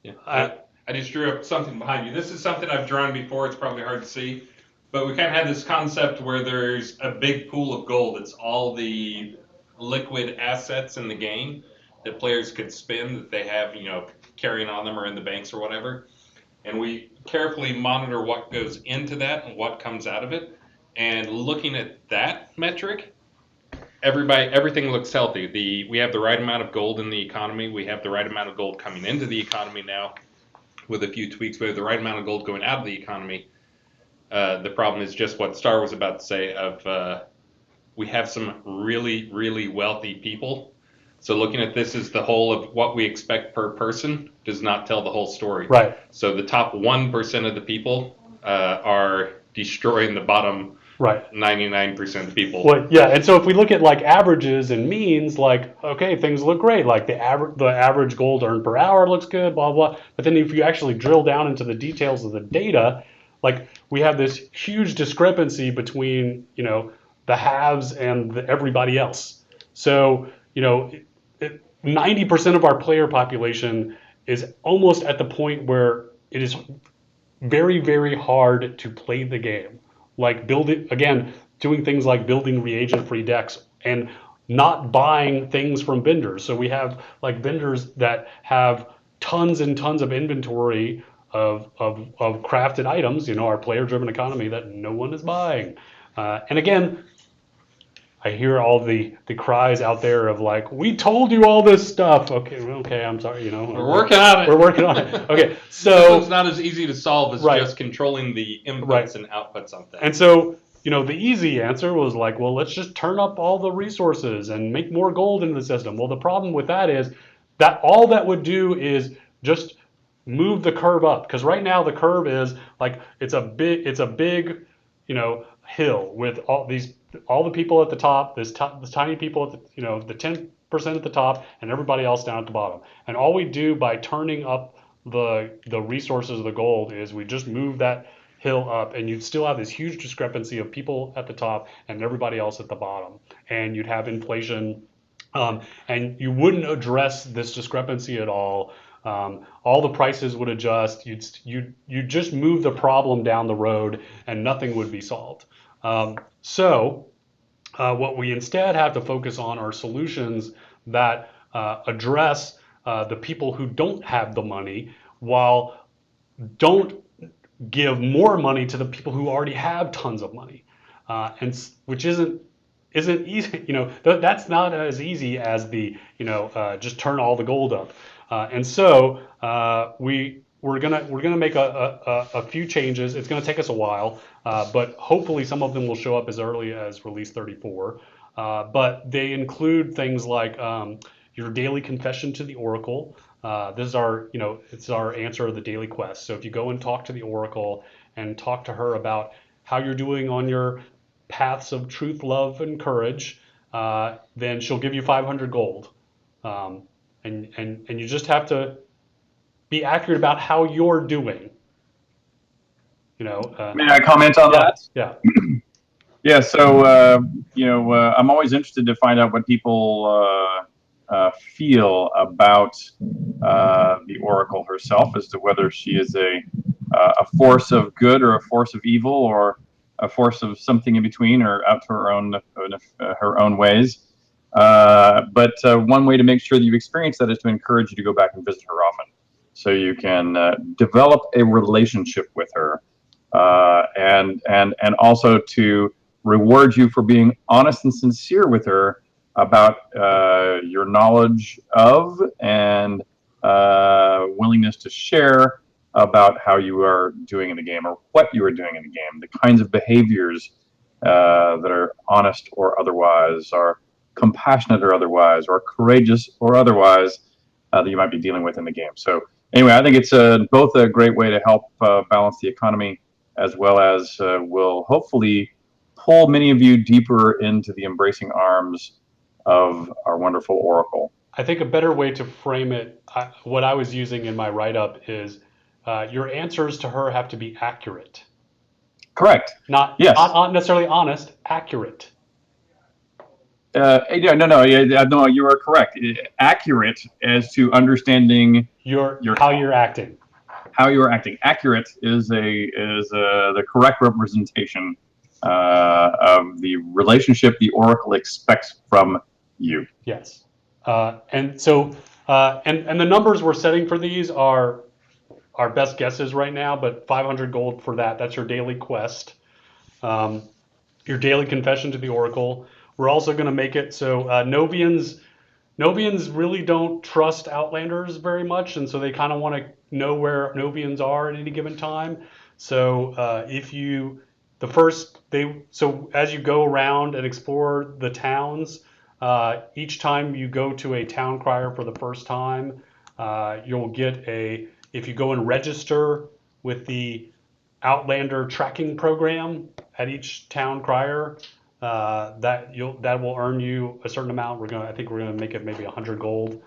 Yeah. I just drew up something behind you. This is something I've drawn before. It's probably hard to see. But we kind of had this concept where there's a big pool of gold. It's all the liquid assets in the game that players could spend that they have, carrying on them or in the banks or whatever. And we carefully monitor what goes into that and what comes out of it. And looking at that metric, everything looks healthy. We have the right amount of gold in the economy. We have the right amount of gold coming into the economy now. With a few tweaks, we have the right amount of gold going out of the economy. The problem is just what Star was about to say we have some really, really wealthy people. So looking at this as the whole of what we expect per person does not tell the whole story. Right. So the top 1% of the people are destroying the bottom 99% of the people. Well, yeah, and so if we look at like averages and means, like, okay, things look great. Like the average gold earned per hour looks good, blah, blah. But then if you actually drill down into the details of the data, like we have this huge discrepancy between, the haves and everybody else. So, 90% of our player population is almost at the point where it is very, very hard to play the game. Like doing things like building reagent-free decks and not buying things from vendors. So we have like vendors that have tons and tons of inventory of crafted items, our player-driven economy that no one is buying. And again, I hear all the cries out there of like, we told you all this stuff. Okay, I'm sorry, We're working on it. We're working on it. Okay, so this one's not as easy to solve as just controlling the inputs and outputs on things. And so, the easy answer was like, well, let's just turn up all the resources and make more gold in the system. Well, the problem with that is that all that would do is just move the curve up, because right now the curve is like it's a big hill with all the people at the top, this tiny people at the 10% at the top, and everybody else down at the bottom. And all we do by turning up the resources of the gold is we just move that hill up, and you'd still have this huge discrepancy of people at the top and everybody else at the bottom, and you'd have inflation, and you wouldn't address this discrepancy at all. All the prices would adjust. You'd just move the problem down the road, and nothing would be solved. So what we instead have to focus on are solutions that address the people who don't have the money, while don't give more money to the people who already have tons of money, and which isn't easy. That's not as easy as the just turn all the gold up. And so we're gonna make a few changes. It's gonna take us a while, but hopefully some of them will show up as early as release 34. But they include things like your daily confession to the Oracle. This is it's our answer to the daily quest. So if you go and talk to the Oracle and talk to her about how you're doing on your paths of truth, love, and courage, then she'll give you 500 gold. And you just have to be accurate about how you're doing. May I comment on that? Yeah. Yeah. So I'm always interested to find out what people feel about the Oracle herself, as to whether she is a force of good or a force of evil, or a force of something in between, or out to her own ways. But one way to make sure that you experience that is to encourage you to go back and visit her often. so you can develop a relationship with her, and also to reward you for being honest and sincere with her about your knowledge of and willingness to share about how you are doing in the game or what you are doing in the game, the kinds of behaviors that are honest or otherwise, or compassionate or otherwise, or courageous or otherwise, that you might be dealing with in the game. So anyway, I think it's both a great way to help balance the economy, as well as will hopefully pull many of you deeper into the embracing arms of our wonderful Oracle. I think a better way to frame it, what I was using in my write-up is your answers to her have to be accurate. Correct. Not necessarily honest, accurate. No, you are correct. Accurate as to understanding how you're acting. How you are acting. Accurate is the correct representation of the relationship the Oracle expects from you. Yes. And so, and the numbers we're setting for these are our best guesses right now, but 500 gold for that. That's your daily quest. Your daily confession to the Oracle. We're also going to make it so Novians really don't trust Outlanders very much, and so they kind of want to know where Novians are at any given time. So so as you go around and explore the towns, each time you go to a town crier for the first time, you'll get if you go and register with the Outlander tracking program at each town crier, that will earn you a certain amount. I think we're gonna make it maybe 100 gold.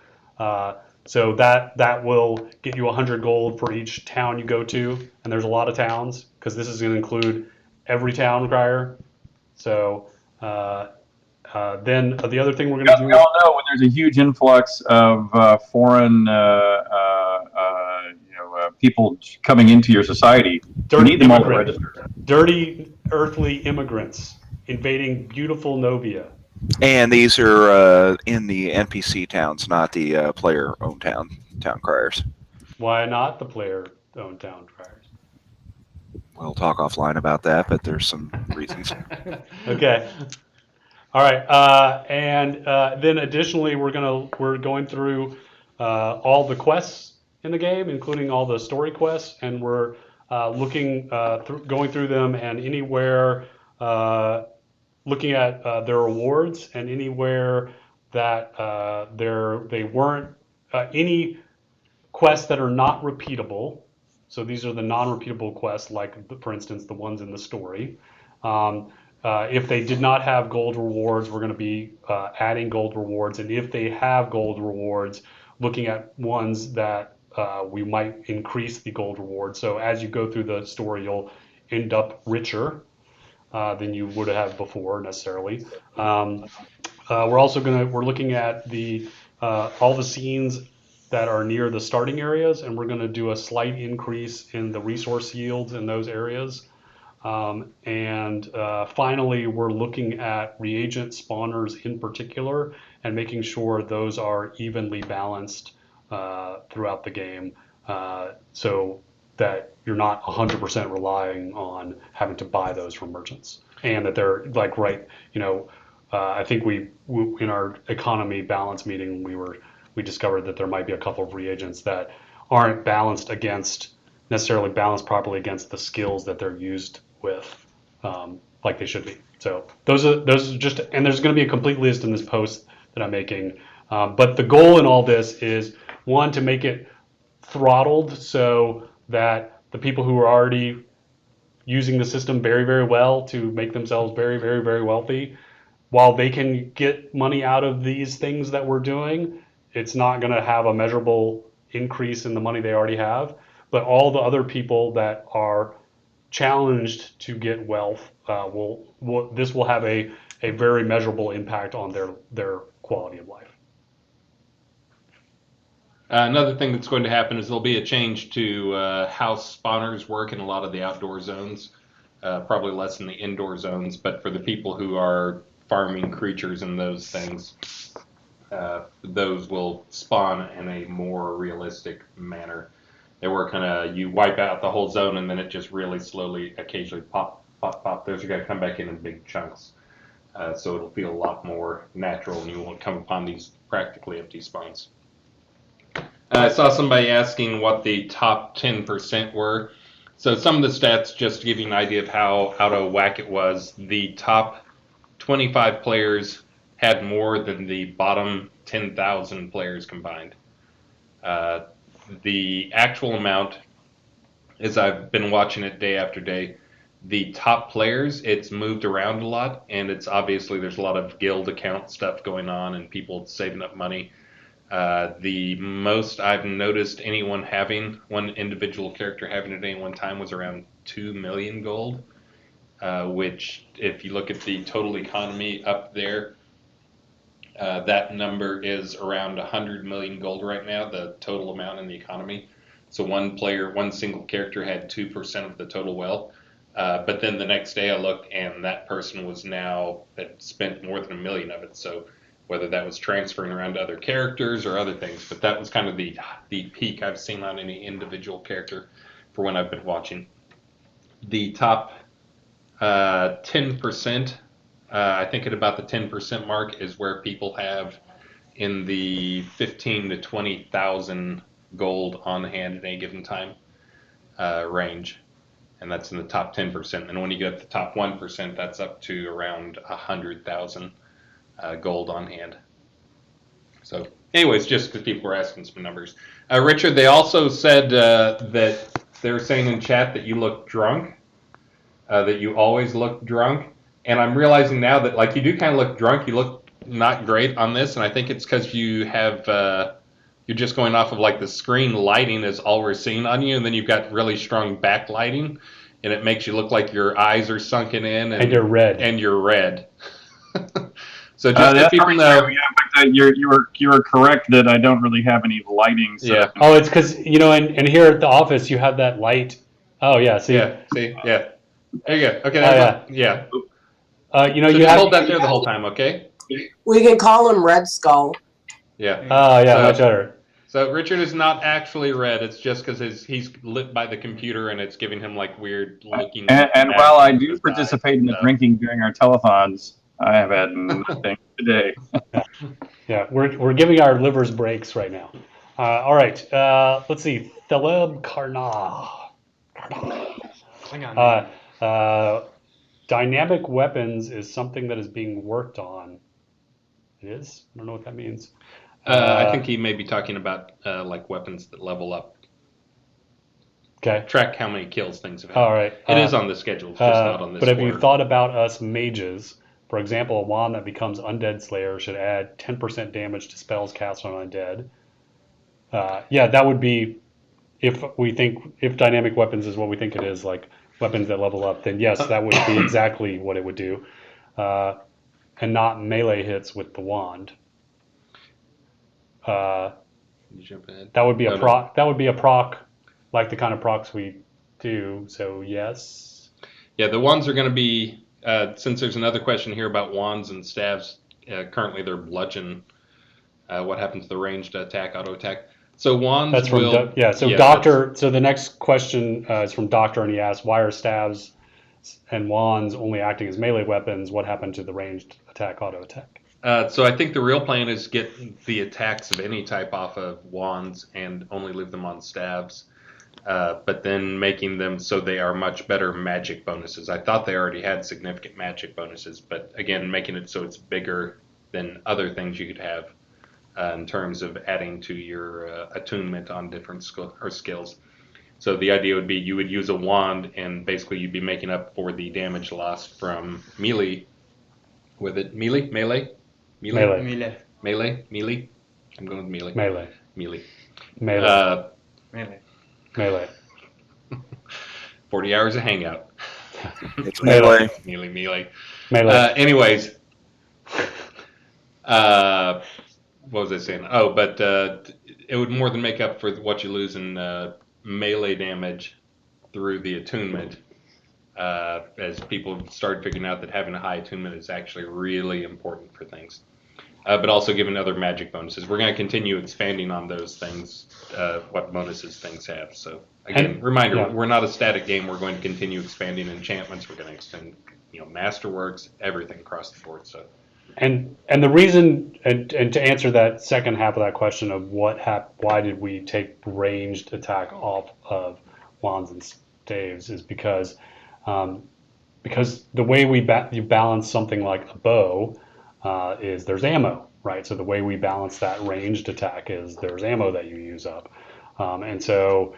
So that will get you 100 gold for each town you go to, and there's a lot of towns because this is gonna include every town crier. So then the other thing we're gonna do. We all know when there's a huge influx of foreign people coming into your society, you need them all to register. Dirty earthly immigrants invading beautiful Novia. And these are in the NPC towns, not the player-owned town criers. Why not the player-owned town criers? We'll talk offline about that, but there's some reasons. Okay. All right. And then additionally, we're going through all the quests in the game, including all the story quests, and we're going through them, and anywhere looking at their rewards, and anywhere that they weren't any quests that are not repeatable. So these are the non-repeatable quests, like for instance the ones in the story. If they did not have gold rewards, we're going to be adding gold rewards, and if they have gold rewards, looking at ones that we might increase the gold reward. So as you go through the story, you'll end up richer than you would have before necessarily. We're looking at all the scenes that are near the starting areas, and we're going to do a slight increase in the resource yields in those areas. And finally, we're looking at reagent spawners in particular, and making sure those are evenly balanced throughout the game, so that you're not 100% relying on having to buy those from merchants, and that they're like I think we in our economy balance meeting we discovered that there might be a couple of reagents that aren't necessarily balanced properly against the skills that they're used with, like they should be. So those are just, and there's going to be a complete list in this post that I'm making. But the goal in all this is, one, to make it throttled so that the people who are already using the system very, very well to make themselves very, very, very wealthy, while they can get money out of these things that we're doing, it's not going to have a measurable increase in the money they already have. But all the other people that are challenged to get wealth, this will have a very measurable impact on their quality of life. Another thing that's going to happen is there'll be a change to how spawners work in a lot of the outdoor zones, probably less in the indoor zones, but for the people who are farming creatures and those things, those will spawn in a more realistic manner. were kind of, you wipe out the whole zone and then it just really slowly, occasionally pop, pop, pop. Those are going to come back in big chunks. So it'll feel a lot more natural and you won't come upon these practically empty spawns. I saw somebody asking what the top 10% were. So some of the stats, just to give you an idea of how out of whack it was, the top 25 players had more than the bottom 10,000 players combined. The actual amount, as I've been watching it day after day, the top players, it's moved around a lot, and it's obviously there's a lot of guild account stuff going on and people saving up money. The most I've noticed anyone having, one individual character having at any one time, was around 2 million gold, which if you look at the total economy up there, that number is around 100 million gold right now, the total amount in the economy. So one single character had 2% of the total wealth. But then the next day I looked and that person had spent more than 1 million of it. So whether that was transferring around to other characters or other things, but that was kind of the peak I've seen on any individual character for when I've been watching. The top 10%, I think at about the 10% mark is where people have in the 15 to 20,000 gold on hand at any given time range. And that's in the top 10%. And when you get the top 1%, that's up to around 100,000 gold on hand. So anyways, just because people were asking some numbers. Richard, they also said that they were saying in chat that you look drunk, that you always look drunk. And I'm realizing now that like you do kind of look drunk. You look not great on this. And I think it's because you have... you're just going off of like the screen lighting is all we're seeing on you, and then you've got really strong backlighting, and it makes you look like your eyes are sunken in, and you're red. And you're red. So just let people know. True. Yeah, but you were correct that I don't really have any lighting. Yeah. Oh, it's because and here at the office you have that light. Oh yeah. See. Yeah. See. Yeah. There you go. Okay. Yeah. So you just have hold that there the whole time. Okay. We can call him Red Skull. Yeah. Oh yeah, much better. So Richard is not actually red. It's just because he's lit by the computer and it's giving him like weird looking. And while I do participate in the drinking during our telethons, I have had nothing today. Yeah, we're giving our livers breaks right now. All right, let's see. Thaleb Karna. Dynamic weapons is something that is being worked on. It is? I don't know what that means. I think he may be talking about like weapons that level up. Okay. Track how many kills things have had. All right. It is on the schedule, it's just not on this But have board. you thought about us mages? For example, a wand that becomes Undead Slayer should add 10% damage to spells cast on undead. Yeah, that would be if dynamic weapons is what we think it is, like weapons that level up, then yes, that would be exactly what it would do. And not melee hits with the wand. You jump ahead. That would be a No. proc. That would be a proc, like the kind of procs we do. So yes. Yeah, the wands are going to be, since there's another question here about wands and staves, currently they're bludgeon. What happened to the ranged attack, auto attack? So wands That's from will... Doctor. So the next question is from Doctor, and he asks, why are staves and wands only acting as melee weapons? What happened to the ranged attack, auto attack? So I think the real plan is get the attacks of any type off of wands and only leave them on staves. But then making them so they are much better magic bonuses. I thought they already had significant magic bonuses, but again, making it so it's bigger than other things you could have in terms of adding to your attunement on different skills. So the idea would be you would use a wand, and basically you'd be making up for the damage lost from melee. With it, melee. I'm going with melee. Melee. 40 hours of hangout. It's melee. Melee. Melee. What was I saying? Oh, but it would more than make up for what you lose in melee damage through the attunement. As people started figuring out that having a high attunement is actually really important for things. but also giving other magic bonuses. We're going to continue expanding on those things, what bonuses things have. So again, reminder: we're not a static game. We're going to continue expanding enchantments. We're going to extend, masterworks, everything across the board. So. And the reason, and to answer that second half of that question of why did we take ranged attack off of wands and staves is because the way you balance something like a bow is there's ammo, right? So the way we balance that ranged attack is there's ammo that you use up, and so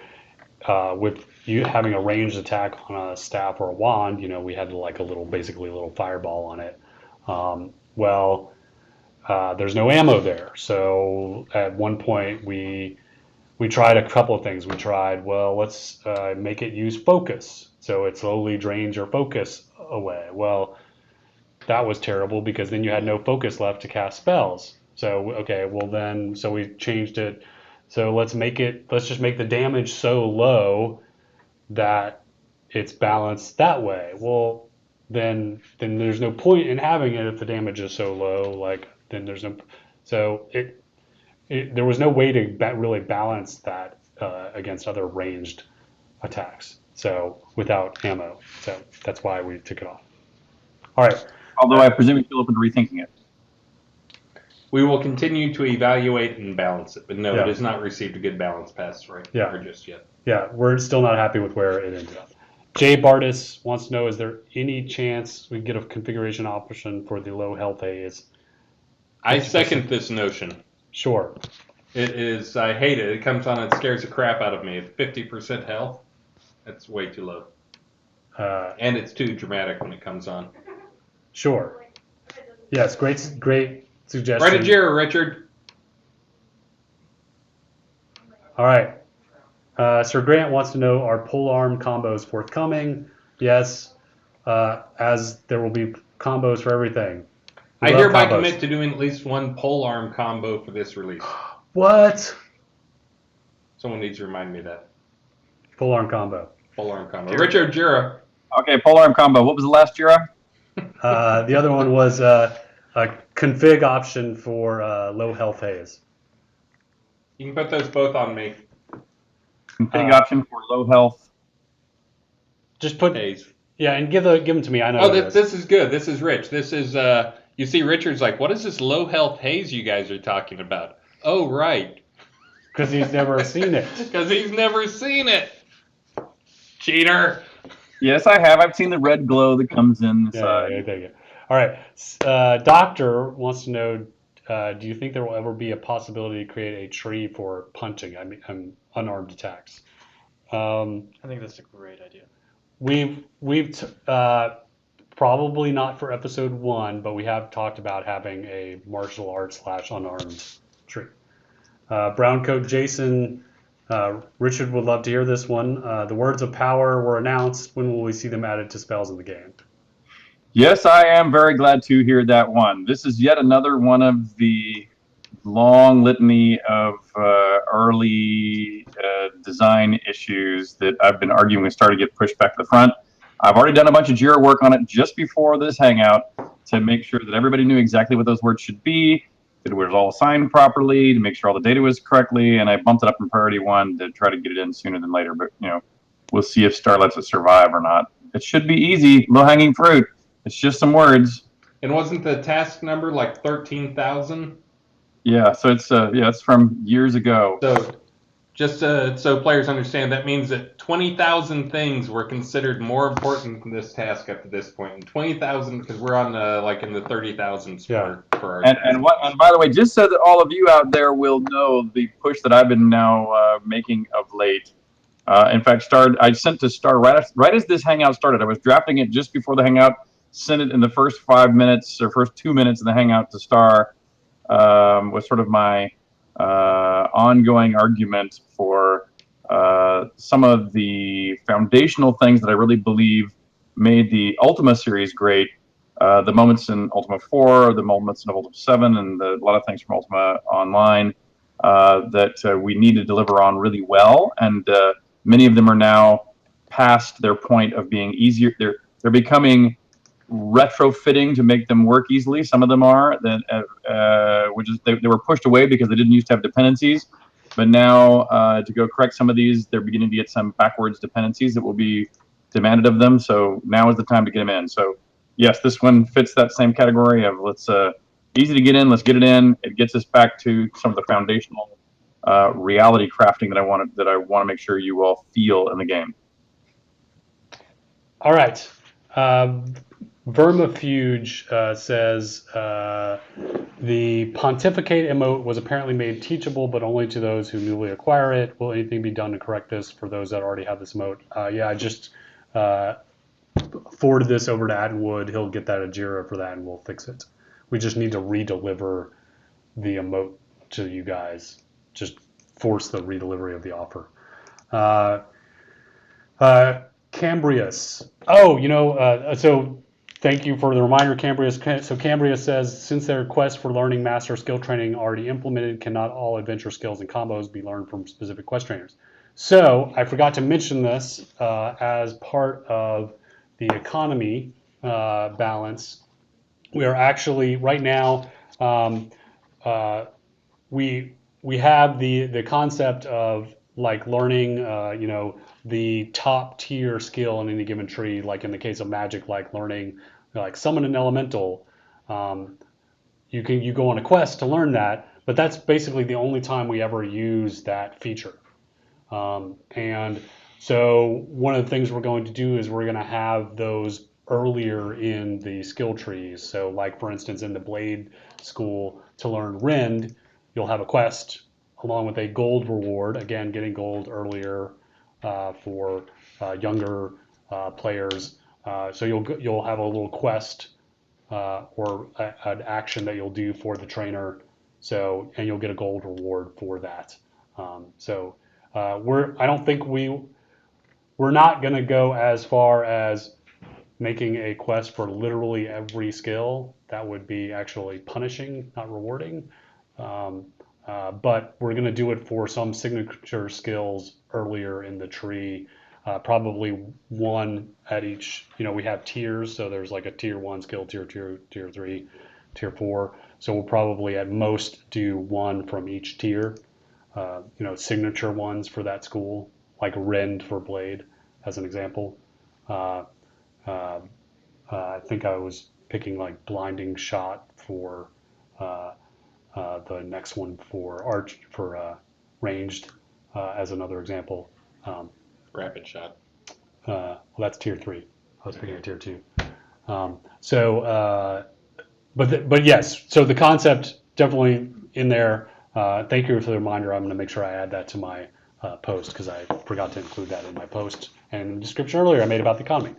with you having a ranged attack on a staff or a wand, we had basically a little fireball on it. There's no ammo there. So at one point we tried a couple of things. We tried, let's make it use focus. So it slowly drains your focus away. Well, that was terrible because then you had no focus left to cast spells. So, so we changed it. So let's just make the damage so low that it's balanced that way. Well, then there's no point in having it if the damage is so low. Then there's no. So there was no way to really balance that against other ranged attacks. So without ammo. So that's why we took it off. All right. Although I presume you're still open to rethinking it. We will continue to evaluate and balance it, but no, Yeah. it has not received a good balance pass right just yet. Yeah, we're still not happy with where it ended up. Jay Bardis wants to know, is there any chance we get a configuration option for the low health haze? I second this notion. Sure. It is, I hate it. It comes on and scares the crap out of me. At 50% health, that's way too low. And it's too dramatic when it comes on. Sure. Yes, great suggestion. Right, Jira, Richard. All right. Sir Grant wants to know, are polearm combos forthcoming? Yes, as there will be combos for everything. I hereby commit to doing at least one polearm combo for this release. What? Someone needs to remind me of that. Polearm combo. Polearm combo. Richard, Jira. Okay, polearm combo. What was the last Jira? The other one was a config option for low health haze. You can put those both on me. Config option for low health. Just put haze. Yeah, and give them to me. I know. Oh, this is good. This is rich. This is you see, Richard's like, what is this low health haze you guys are talking about? Oh, right. Because he's never seen it. Because he's never seen it. Cheater. Yes, I have. I've seen the red glow that comes in the side. Yeah, there you go. All right. Doctor wants to know, do you think there will ever be a possibility to create a tree for punching? I mean, unarmed attacks. I think that's a great idea. We've probably not for episode 1, but we have talked about having a martial arts / unarmed tree. Browncoat Jason, Richard would love to hear this one. The words of power were announced. When will we see them added to spells in the game? Yes, I am very glad to hear that one. This is yet another one of the long litany of early design issues that I've been arguing with Star to get pushed back to the front. I've already done a bunch of JIRA work on it just before this hangout to make sure that everybody knew exactly what those words should be, that it was all assigned properly, to make sure all the data was correctly, and I bumped it up in priority 1 to try to get it in sooner than later. But we'll see if Star lets it survive or not. It should be easy, low-hanging fruit. It's just some words. And wasn't the task number like 13,000? Yeah, so it's from years ago. So just so players understand, that means that 20,000 things were considered more important than this task up to this point. And 20,000, because we're on in the 30,000s for our task. And by the way, just so that all of you out there will know the push that I've been now making of late. In fact, I sent to Star right as this hangout started. I was drafting it just before the hangout. Sent it in the first 5 minutes or first 2 minutes of the hangout to Star. Was sort of my ongoing argument for some of the foundational things that I really believe made the Ultima series great. The moments in Ultima 4, the moments in Ultima 7, and a lot of things from Ultima Online that we need to deliver on really well. And many of them are now past their point of being easier. They're becoming retrofitting to make them work easily. Some of them are which is they were pushed away because they didn't used to have dependencies, but now to go correct some of these, they're beginning to get some backwards dependencies that will be demanded of them. So now is the time to get them in. So yes, this one fits that same category of easy to get in. Let's get it in. It gets us back to some of the foundational reality crafting that I want to make sure you all feel in the game. All right. Vermifuge says the pontificate emote was apparently made teachable, but only to those who newly acquire it. Will anything be done to correct this for those that already have this emote? Yeah, I just forwarded this over to Attenwood. He'll get that at Jira for that, and we'll fix it. We just need to redeliver the emote to you guys. Just force the redelivery of the offer. Cambrius. Oh, so thank you for the reminder, Cambrius. So Cambrius says, since their quest for learning master skill training already implemented, cannot all adventure skills and combos be learned from specific quest trainers? So I forgot to mention this as part of the economy balance. We are actually right now. We have the concept of like learning, the top tier skill in any given tree. Like in the case of Magic, like learning, like summon an elemental. You go on a quest to learn that, but that's basically the only time we ever use that feature. And so one of the things we're going to do is we're going to have those earlier in the skill trees. So like for instance, in the Blade school to learn Rend, you'll have a quest along with a gold reward. Again, getting gold earlier for younger players. So you'll have a little quest or an action that you'll do for the trainer. So and you'll get a gold reward for that. I don't think we're not going to go as far as making a quest for literally every skill. That would be actually punishing, not rewarding. But we're going to do it for some signature skills earlier in the tree. Probably one at each. We have tiers, so there's like a tier 1 skill, tier 2, tier 3, tier 4. So we'll probably at most do one from each tier. Signature ones for that school, like Rend for Blade, as an example. I think I was picking like Blinding Shot for the next one for ranged as another example. Rapid shot. Well, that's tier 3. I was picking a tier 2. But yes, so the concept definitely in there. Thank you for the reminder. I'm going to make sure I add that to my post because I forgot to include that in my post and in the description earlier I made about the economy.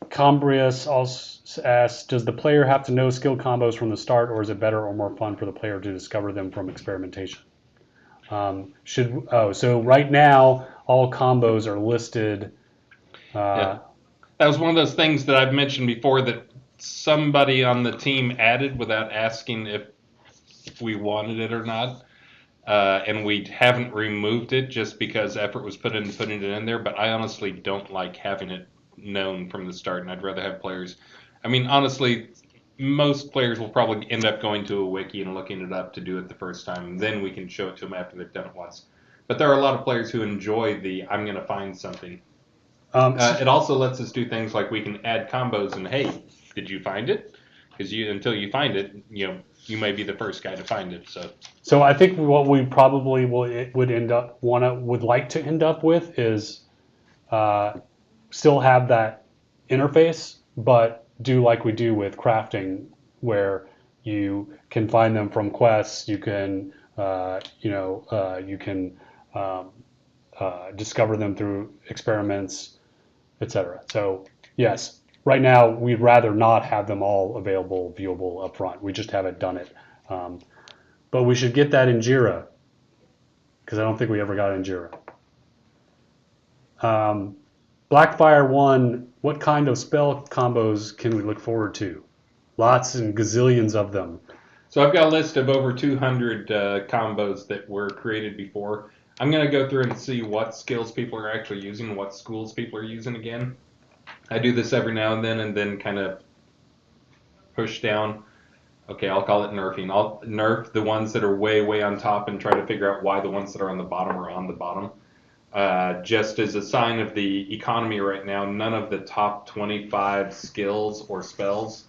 Combrius also asks, does the player have to know skill combos from the start, or is it better or more fun for the player to discover them from experimentation? So right now all combos are listed. Yeah. That was one of those things that I've mentioned before that somebody on the team added without asking if we wanted it or not. And we haven't removed it just because effort was put into putting it in there. But I honestly don't like having it known from the start, and I'd rather have players. I mean, honestly, most players will probably end up going to a wiki and looking it up to do it the first time. Then we can show it to them after they've done it once. But there are a lot of players who enjoy the I'm going to find something. It also lets us do things like we can add combos and, hey, did you find it? Because until you find it, you may be the first guy to find it. So I think what we probably would like to end up with is still have that interface, but do like we do with crafting, where you can find them from quests. You can discover them through experiments, etc. So yes, right now we'd rather not have them all available, viewable up front. We just haven't done it. But we should get that in Jira, because I don't think we ever got it in Jira. Blackfire 1, what kind of spell combos can we look forward to? Lots and gazillions of them. So I've got a list of over 200 combos that were created before. I'm going to go through and see what skills people are actually using and what schools people are using again. I do this every now and then kind of push down. Okay, I'll call it nerfing. I'll nerf the ones that are way on top and try to figure out why the ones that are on the bottom are on the bottom. Just as a sign of the economy right now, none of the top 25 skills or spells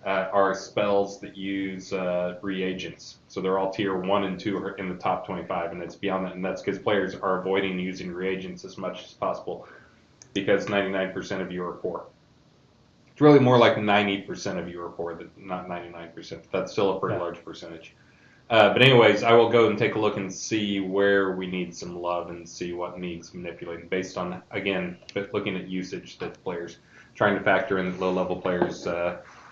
are spells that use reagents. So they're all tier 1 and 2 are in the top 25, and it's beyond that. And that's because players are avoiding using reagents as much as possible because 99% of you are poor. It's really more like 90% of you are poor, not 99%. That's still a pretty large percentage. But anyways, I will go and take a look and see where we need some love and see what needs manipulating based on, again, looking at usage that players, trying to factor in that low-level players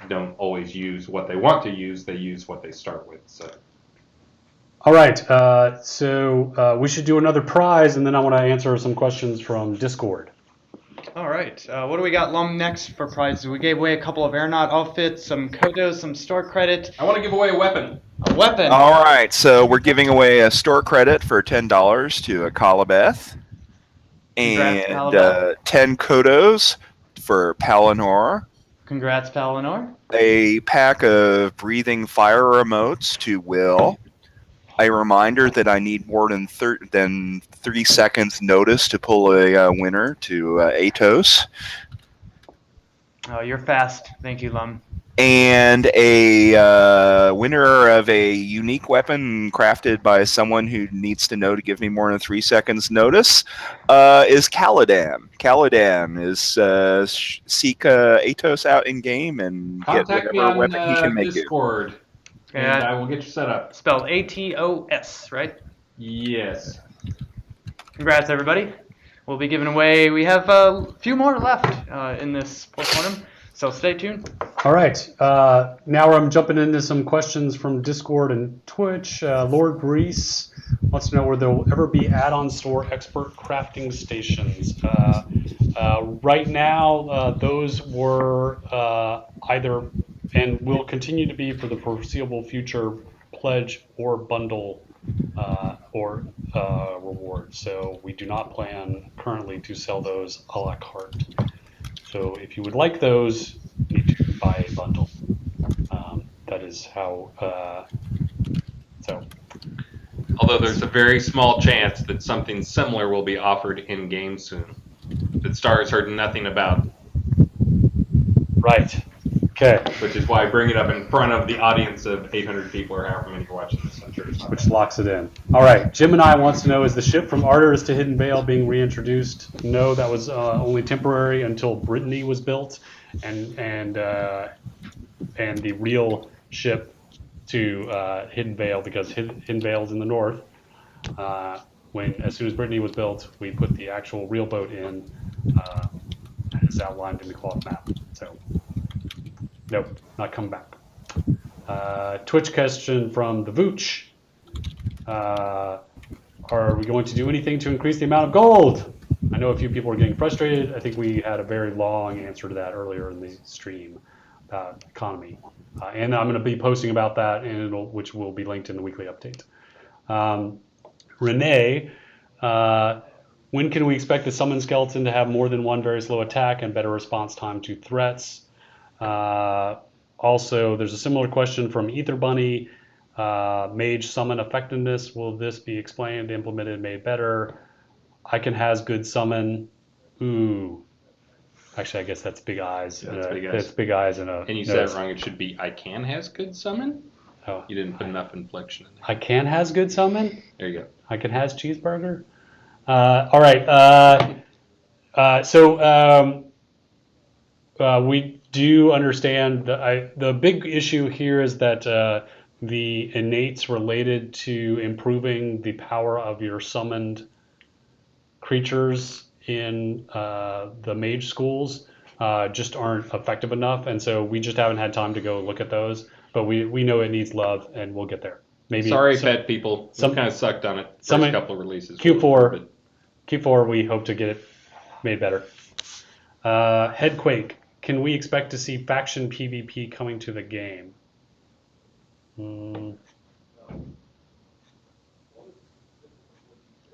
don't always use what they want to use. They use what they start with. So. All right, so we should do another prize, and then I want to answer some questions from Discord. All right. What do we got, Lum, next for prizes? We gave away a couple of aeronaut outfits, some kodos, some store credit. I want to give away a weapon. A weapon. All right, so we're giving away a store credit for $10 to a Kalabeth, Congrats, and Kalabeth. 10 kodos for Palinor, Congrats, Palinor. a pack of breathing fire remotes to Will, a reminder that I need more than 3 seconds notice to pull a winner to Atos, Oh, you're fast. Thank you, Lum. and a winner of a unique weapon crafted by someone who needs to know to give me more than 3 seconds notice is Caladan. Caladan is seek Atos out in game and Contact get me whatever on weapon he can make you. Discord, and I will get you set up. Spelled ATOS, right? Yes. Congrats, everybody. We'll be giving away, we have a few more left in this postmortem, so stay tuned. All right, now I'm jumping into some questions from Discord and Twitch. Lord Grease wants to know, will there ever be add-on store expert crafting stations? Right now, those were either, and will continue to be for the foreseeable future, pledge or bundle or reward. So we do not plan currently to sell those a la carte. So if you would like those, you need to buy a bundle. That is how. So. Although there's a very small chance that something similar will be offered in game soon, that Stars heard nothing about. Right. Okay. Which is why I bring it up in front of the audience of 800 people or however many are watching this. I'm sure it's not. Which locks it in. All right. Gemini wants to know, is the ship from Arteris to Hidden Vale being reintroduced? No, that was only temporary until Brittany was built, and the real ship to Hidden Vale, because Hidden Vale's in the north. As soon as Brittany was built, we put the actual real boat in, and it's outlined in the cloth map. So. Nope, not coming back. Twitch question from the Vooch. Are we going to do anything to increase the amount of gold? I know a few people are getting frustrated. I think we had a very long answer to that earlier in the stream about economy. And I'm going to be posting about that, which will be linked in the weekly update. Renee, when can we expect the summon skeleton to have more than one very slow attack and better response time to threats? Also, there's a similar question from Ether Bunny. Mage summon effectiveness. Will this be explained, implemented, made better? I can has good summon. Ooh. Actually, I guess that's big eyes. Yeah, that's big eyes. That's big eyes and a. And you said it wrong. It should be I can has good summon. Oh. You didn't put enough inflection in there. I can has good summon. There you go. I can has cheeseburger. All right. So we do understand the big issue here is that the innates related to improving the power of your summoned creatures in the mage schools just aren't effective enough, and so we just haven't had time to go look at those. But we know it needs love, and we'll get there. Maybe Pet people. Some kind of sucked on it. First couple of releases. Q4 we hope to get it made better. Headquake. Can we expect to see faction PvP coming to the game? It's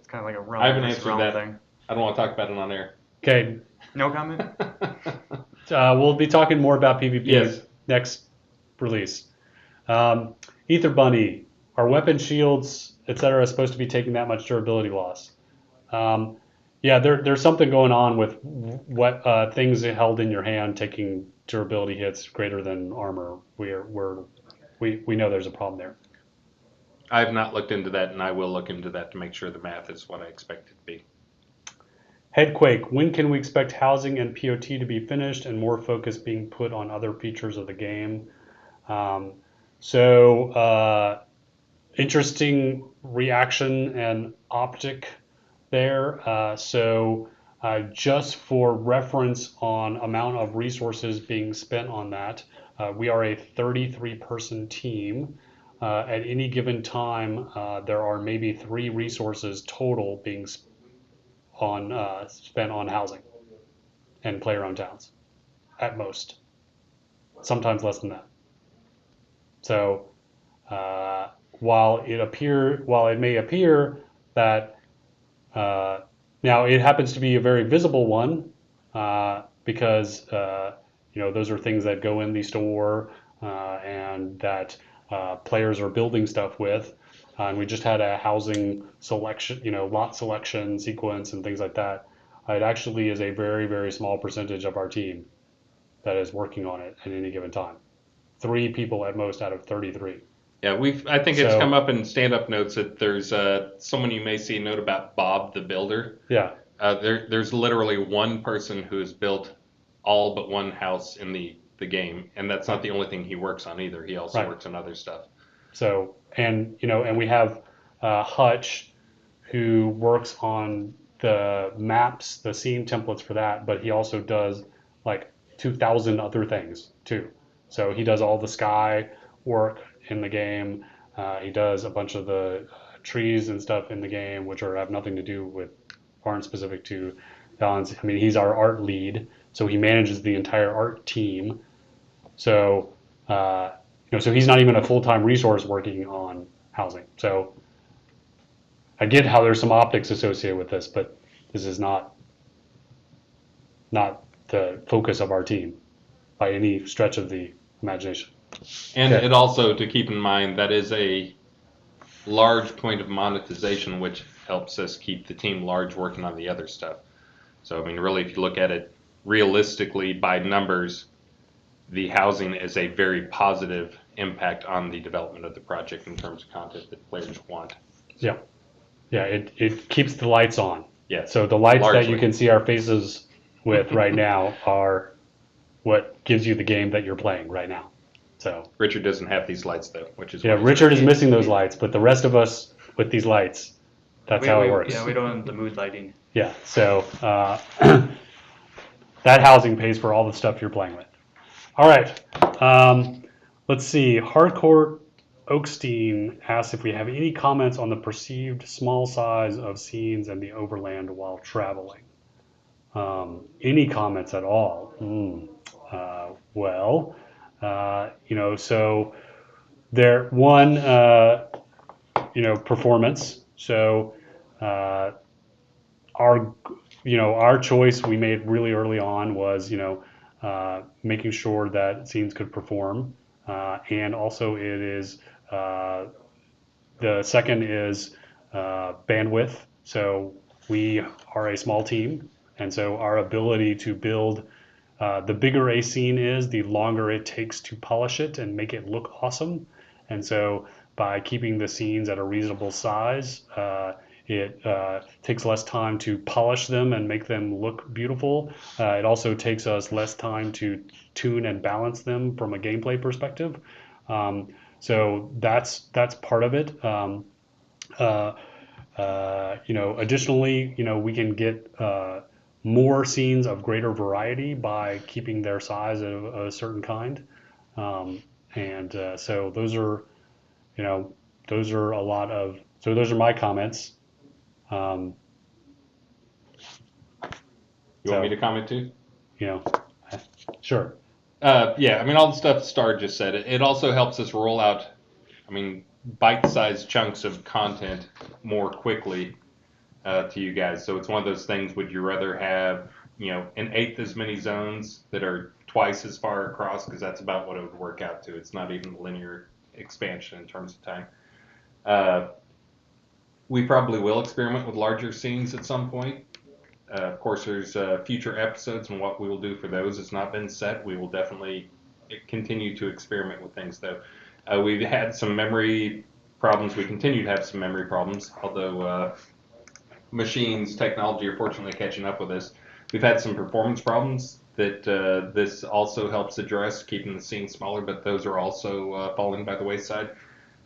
kind of like a I haven't realm answered that. thing. I don't want to talk about it on air. Okay. No comment. We'll be talking more about PvP Yes. next release. Ether Bunny, are weapon shields, etc., supposed to be taking that much durability loss? Yeah, there's something going on with what things held in your hand taking durability hits greater than armor. We know there's a problem there. I've not looked into that, and I will look into that to make sure the math is what I expect it to be. Headquake, when can we expect housing and POT to be finished and more focus being put on other features of the game? Interesting reaction and optic there. Just for reference on amount of resources being spent on that, we are a 33-person team. At any given time, there are maybe 3 resources total being spent on housing and player-owned towns, at most. Sometimes less than that. So while it may appear that now it happens to be a very visible one because those are things that go in the store and that players are building stuff with. And we just had a housing selection, lot selection sequence and things like that. It actually is a very, very small percentage of our team that is working on it at any given time. 3 people at most out of 33. Yeah, I think it's come up in stand-up notes that there's someone you may see a note about Bob the Builder. Yeah. There's literally one person who has built all but one house in the game, and that's not the only thing he works on either. He also works on other stuff. So, and we have Hutch, who works on the maps, the scene templates for that, but he also does like 2,000 other things too. So he does all the sky work in the game. He does a bunch of the trees and stuff in the game, which have nothing to do aren't specific to Don's. I mean, he's our art lead, so he manages the entire art team. So, so he's not even a full-time resource working on housing. So I get how there's some optics associated with this, but this is not the focus of our team by any stretch of the imagination. And it also, to keep in mind, that is a large point of monetization, which helps us keep the team large working on the other stuff. So, I mean, really, if you look at it realistically by numbers, the housing is a very positive impact on the development of the project in terms of content that players want. Yeah. Yeah, it keeps the lights on. Yeah. So the lights largely. that you can see our faces with right now are what gives you the game that you're playing right now. So Richard doesn't have these lights though, which is Richard is missing those lights, but the rest of us with these lights, that's how it works. Yeah, we don't have the mood lighting. Yeah, so that housing pays for all the stuff you're playing with. All right, let's see. Hardcore Oakstein asks if we have any comments on the perceived small size of scenes and the overland while traveling. Any comments at all? So there performance. So our choice we made really early on was making sure that scenes could perform, and also it is the second is bandwidth. So we are a small team, and so our ability to build, the bigger a scene is, the longer it takes to polish it and make it look awesome. And so by keeping the scenes at a reasonable size, it takes less time to polish them and make them look beautiful. It also takes us less time to tune and balance them from a gameplay perspective. So that's part of it. Additionally, we can get more scenes of greater variety by keeping their size of a certain kind. So those are a lot of. So those are my comments. You want me to comment too? Sure. Yeah, I mean, all the stuff Star just said. It also helps us roll out, bite-sized chunks of content more quickly to you guys. So it's one of those things, would you rather have an eighth as many zones that are twice as far across, because that's about what it would work out to. It's not even linear expansion in terms of time. We probably will experiment with larger scenes at some point. Of course, there's future episodes, and what we will do for those has not been set. We will definitely continue to experiment with things, though. We've had some memory problems. We continue to have some memory problems, although machines, technology are fortunately catching up with us. We've had some performance problems that this also helps address, keeping the scene smaller, but those are also falling by the wayside.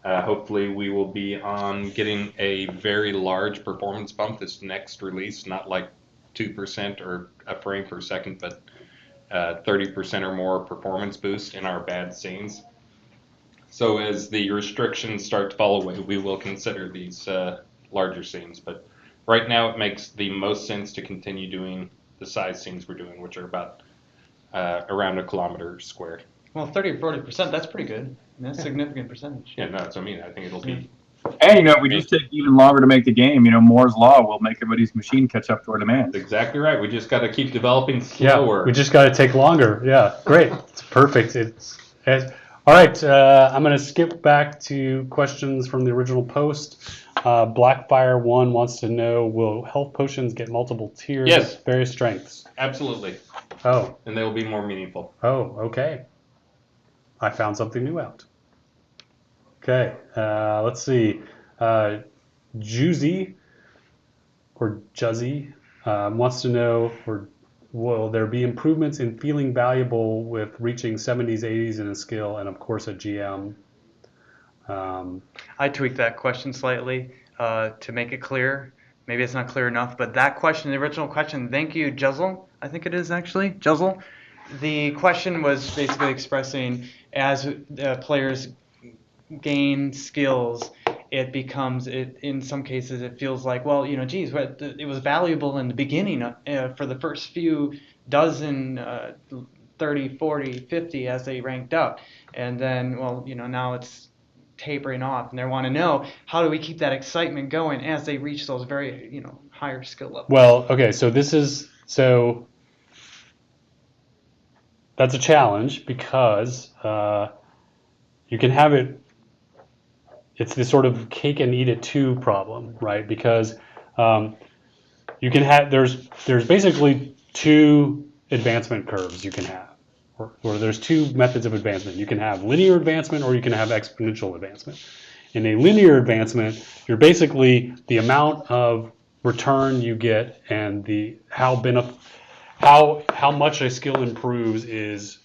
Hopefully we will be on getting a very large performance bump this next release, not like 2% or a frame per second, but 30% or more performance boost in our bad scenes. So as the restrictions start to fall away, we will consider these larger scenes. But right now it makes the most sense to continue doing the size scenes we're doing, which are about around a kilometer square. Well, 30 or 40%, that's pretty good. That's a significant percentage. Yeah, no, that's what I mean. I think it'll be. And if we just take even longer to make the game, Moore's law will make everybody's machine catch up to our demands. That's exactly right. We just got to keep developing slower. Yeah, we just got to take longer. Yeah, great. It's perfect. All right, I'm going to skip back to questions from the original post. Blackfire1 wants to know, will health potions get multiple tiers Yes. of various strengths? Absolutely. Oh. And they will be more meaningful. Oh, okay. I found something new out. Okay, let's see. Juicy or Juzzy wants to know, will there be improvements in feeling valuable with reaching 70s, 80s in a skill, and of course a GM? I tweaked that question slightly to make it clear. Maybe it's not clear enough, but that question, the original question, thank you, Juzzle. I think it is actually, Juzzle. The question was basically expressing as players gain skills, it becomes, in some cases, it feels like, well, geez, it was valuable in the beginning for the first few dozen, 30, 40, 50 as they ranked up. And then, well, now it's tapering off, and they want to know, how do we keep that excitement going as they reach those very, higher skill levels? Well, okay, so that's a challenge because you can have it's this sort of cake and eat it too problem, right? Because you can have, there's basically two advancement curves you can have, or there's two methods of advancement. You can have linear advancement or you can have exponential advancement. In a linear advancement, you're basically the amount of return you get and how much a skill improves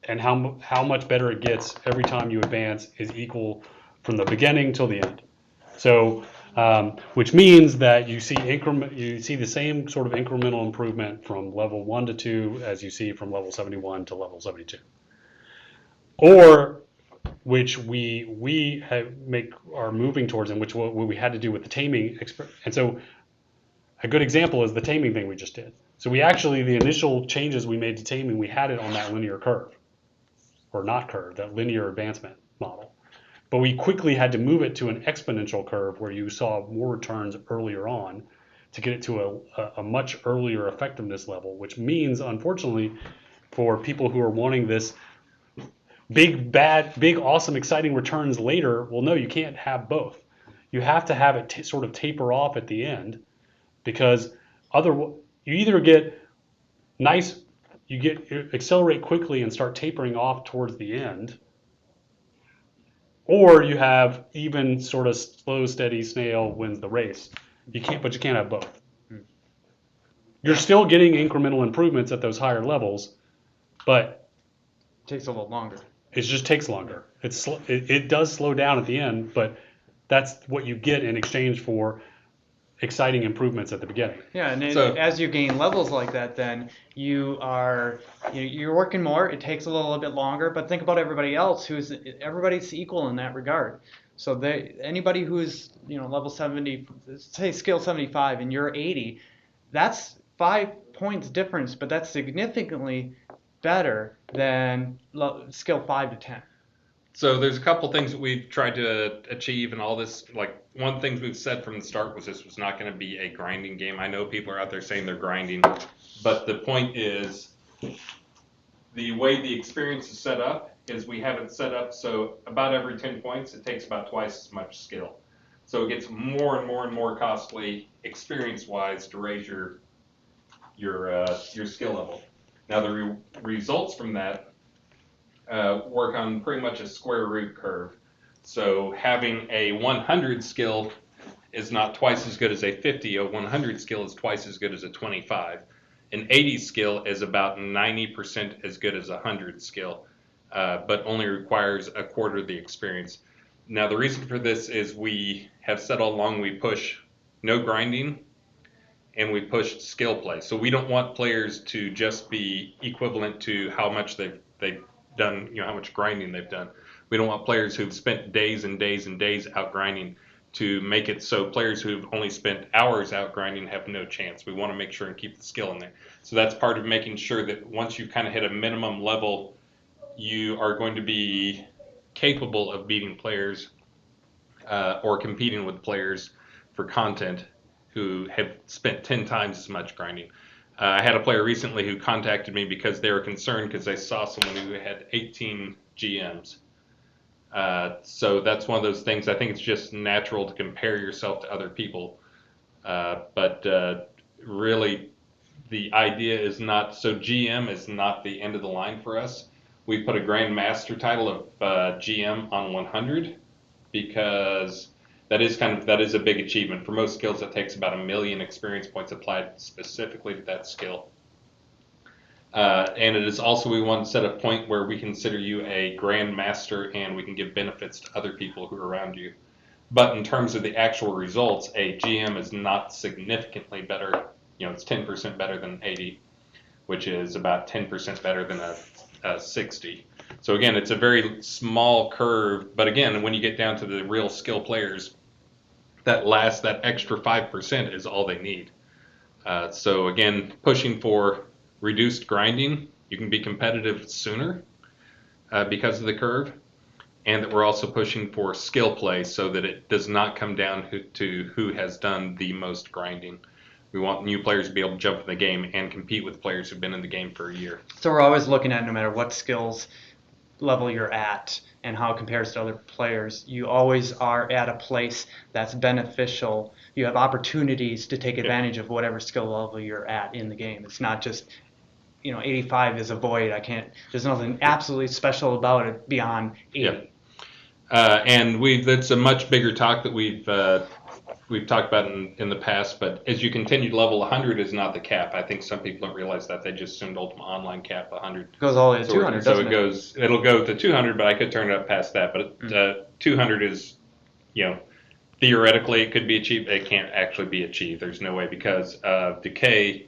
and how much better it gets every time you advance is equal from the beginning till the end. So, which means that you see the same sort of incremental improvement from level 1 to 2 as you see from level 71 to level 72. Or which we are moving towards, and which what we had to do with the taming. And so a good example is the taming thing we just did. So the initial changes we made to taming, we had it on that linear curve, or not curve, that linear advancement model. But we quickly had to move it to an exponential curve where you saw more returns earlier on to get it to a much earlier effectiveness level, which means, unfortunately, for people who are wanting this big, awesome, exciting returns later, well, no, you can't have both. You have to have it sort of taper off at the end, because you either get accelerate quickly and start tapering off towards the end, or you have even sort of slow, steady snail wins the race. But you can't have both. You're still getting incremental improvements at those higher levels, but it takes a little longer. It just takes longer. It does slow down at the end, but that's what you get in exchange for exciting improvements at the beginning. Yeah, and as you gain levels like that, then you're working more. It takes a little bit longer, but think about everybody else everybody's equal in that regard. So anybody who's level 70, say skill 75, and you're 80, that's 5 points difference, but that's significantly better than skill 5 to 10. So there's a couple things that we've tried to achieve and all this. Like, one of the things we've said from the start was this was not going to be a grinding game. I know people are out there saying they're grinding, but the point is the way the experience is set up is we have it set up so about every 10 points it takes about twice as much skill. So it gets more and more and more costly experience-wise to raise your skill level. Now the results from that work on pretty much a square root curve. So having a 100 skill is not twice as good as a 50. A 100 skill is twice as good as a 25. An 80 skill is about 90% as good as a 100 skill, but only requires a quarter of the experience. Now the reason for this is we have said all along we push no grinding and we push skill play. So we don't want players to just be equivalent to how much they've done, how much grinding they've done. We don't want players who've spent days and days and days out grinding to make it so players who've only spent hours out grinding have no chance. We want to make sure and keep the skill in there. So that's part of making sure that once you kind of hit a minimum level, you are going to be capable of beating players or competing with players for content who have spent 10 times as much grinding. I had a player recently who contacted me because they were concerned because they saw someone who had 18 GMs. So that's one of those things. I think it's just natural to compare yourself to other people. But really, the idea is not, so GM is not the end of the line for us. We put a Grand Master title of GM on 100 because that is a big achievement. For most skills, it takes about 1 million experience points applied specifically to that skill. And it is also, we want to set a point where we consider you a Grand Master and we can give benefits to other people who are around you. But in terms of the actual results, a GM is not significantly better. It's 10% better than 80, which is about 10% better than a 60. So again, it's a very small curve. But again, when you get down to the real skill players, that extra 5% is all they need. So again, pushing for reduced grinding, you can be competitive sooner because of the curve, and that we're also pushing for skill play so that it does not come down to who has done the most grinding. We want new players to be able to jump in the game and compete with players who've been in the game for a year. So we're always looking at, no matter what skills level you're at and how it compares to other players, you always are at a place that's beneficial. You have opportunities to take advantage of whatever skill level you're at in the game. It's not just 85 is a void. There's nothing absolutely special about it beyond 80. Yeah. And that's a much bigger talk that we've talked about in the past, but as you continue to level, 100 is not the cap. I think some people don't realize that. They just assumed Ultimate Online cap 100. It goes all the way to 200, so doesn't it? It'll go to 200, but I could turn it up past that. But 200 is, theoretically it could be achieved. It can't actually be achieved. There's no way because decay,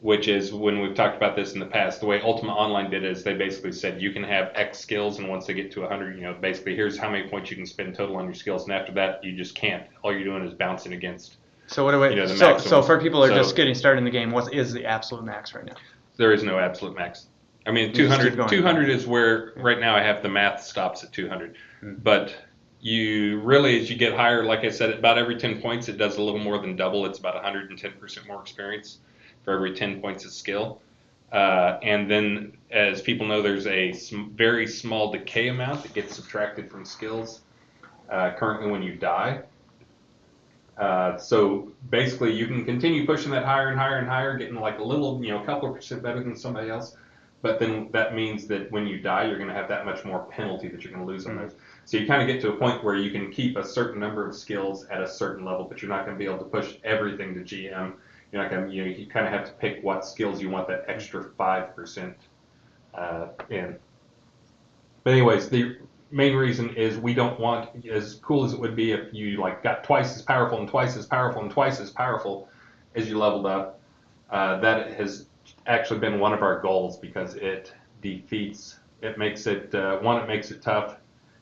which is when we've talked about this in the past, the way Ultimate Online did is they basically said you can have X skills, and once they get to 100, basically here's how many points you can spend total on your skills, and after that you just can't. All you're doing is bouncing against. So the maximum. So for people who are just getting started in the game, what is the absolute max right now? There is no absolute max. I mean, 200 is where right now I have the math stops at 200, but you really, as you get higher, like I said, about every 10 points it does a little more than double. It's about 110% more experience for every 10 points of skill. And then, as people know, there's a very small decay amount that gets subtracted from skills currently when you die. So basically, you can continue pushing that higher and higher and higher, getting like a little, a couple of percent better than somebody else. But then that means that when you die, you're going to have that much more penalty that you're going to lose on those. So you kind of get to a point where you can keep a certain number of skills at a certain level, but you're not going to be able to push everything to GM. You're not going to, you kind of have to pick what skills you want that extra 5% in. But anyways, the main reason is we don't want, as cool as it would be if you got twice as powerful and twice as powerful and twice as powerful as you leveled up, that has actually been one of our goals because it makes it tough.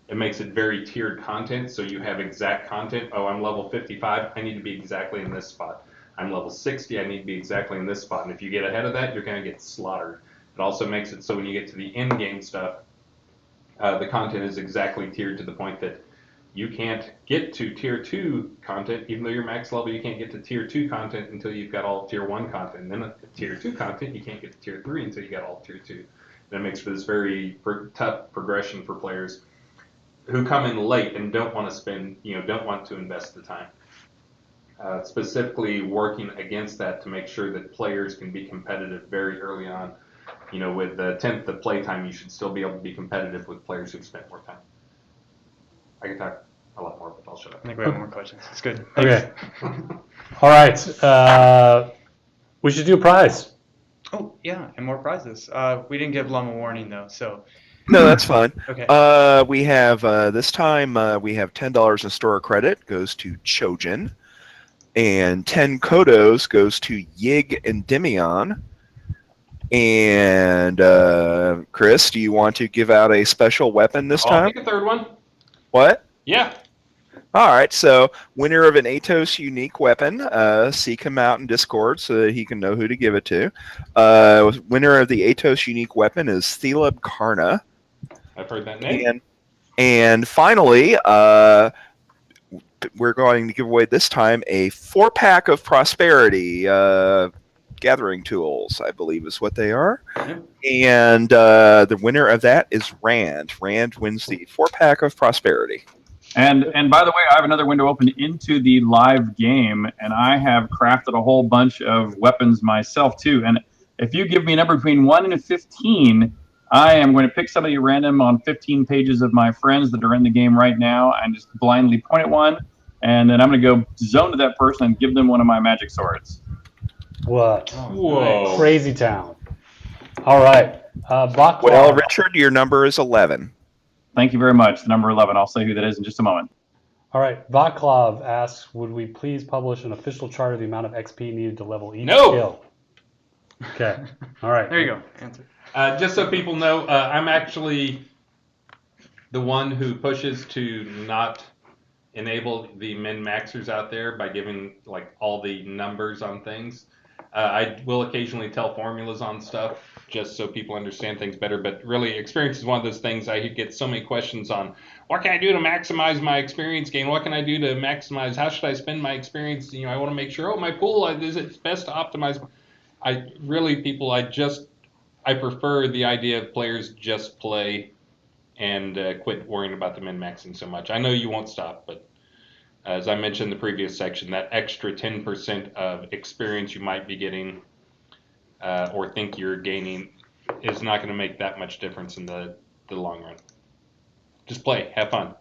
It makes it very tiered content, so you have exact content. Oh, I'm level 55, I need to be exactly in this spot. I'm level 60, I need to be exactly in this spot. And if you get ahead of that, you're going to get slaughtered. It also makes it so when you get to the end game stuff, The content is exactly tiered to the point that you can't get to tier 2 content, even though you're max level, you can't get to tier 2 content until you've got all tier 1 content. And then at tier 2 content, you can't get to tier 3 until you got all tier 2. And it makes for this very tough progression for players who come in late and don't want to spend, don't want to invest the time. Specifically working against that to make sure that players can be competitive very early on. With the 10th of playtime, you should still be able to be competitive with players who've spent more time. I can talk a lot more, but I'll shut up. I think we have more questions. It's good. Okay. All right. We should do a prize. Oh, yeah, and more prizes. We didn't give Lum a warning, though, so. No, that's fine. Okay. We have, this time, we have $10 in store credit goes to Chojin. And 10 Kodos goes to Yig and Demion. And Chris, do you want to give out a special weapon this I'll time? pick a third one. What? Yeah. All right, so winner of an Atos unique weapon, seek him out in Discord so that he can know who to give it to. Winner of the Atos unique weapon is Theleb Karna. I've heard that name. And finally, we're going to give away this time a 4-pack of Prosperity gathering tools, I believe is what they are. Yep. And the winner of that is Rand. Rand wins the 4-pack of Prosperity. And by the way, I have another window open into the live game, and I have crafted a whole bunch of weapons myself too. And if you give me a number between 1 and 15, I am going to pick somebody random on 15 pages of my friends that are in the game right now and just blindly point at one, and then I'm going to go zone to that person and give them one of my magic swords. What? Whoa. Crazy town. All right. Baclav. Well, Richard, your number is 11. Thank you very much. The number 11. I'll say who that is in just a moment. All right. Vaclav asks, would we please publish an official chart of the amount of XP needed to level each No. skill? Okay. All right. There you go. Answer. Just so people know, I'm actually the one who pushes to not enable the min-maxers out there by giving all the numbers on things. I will occasionally tell formulas on stuff just so people understand things better, but really experience is one of those things. I get so many questions on what can I do to maximize my experience gain? What can I do to maximize? How should I spend my experience? I want to make sure, my pool, is it best to optimize? I prefer the idea of players just play and quit worrying about the min-maxing so much. I know you won't stop, but as I mentioned in the previous section, that extra 10% of experience you might be getting or think you're gaining is not going to make that much difference in the long run. Just play, have fun.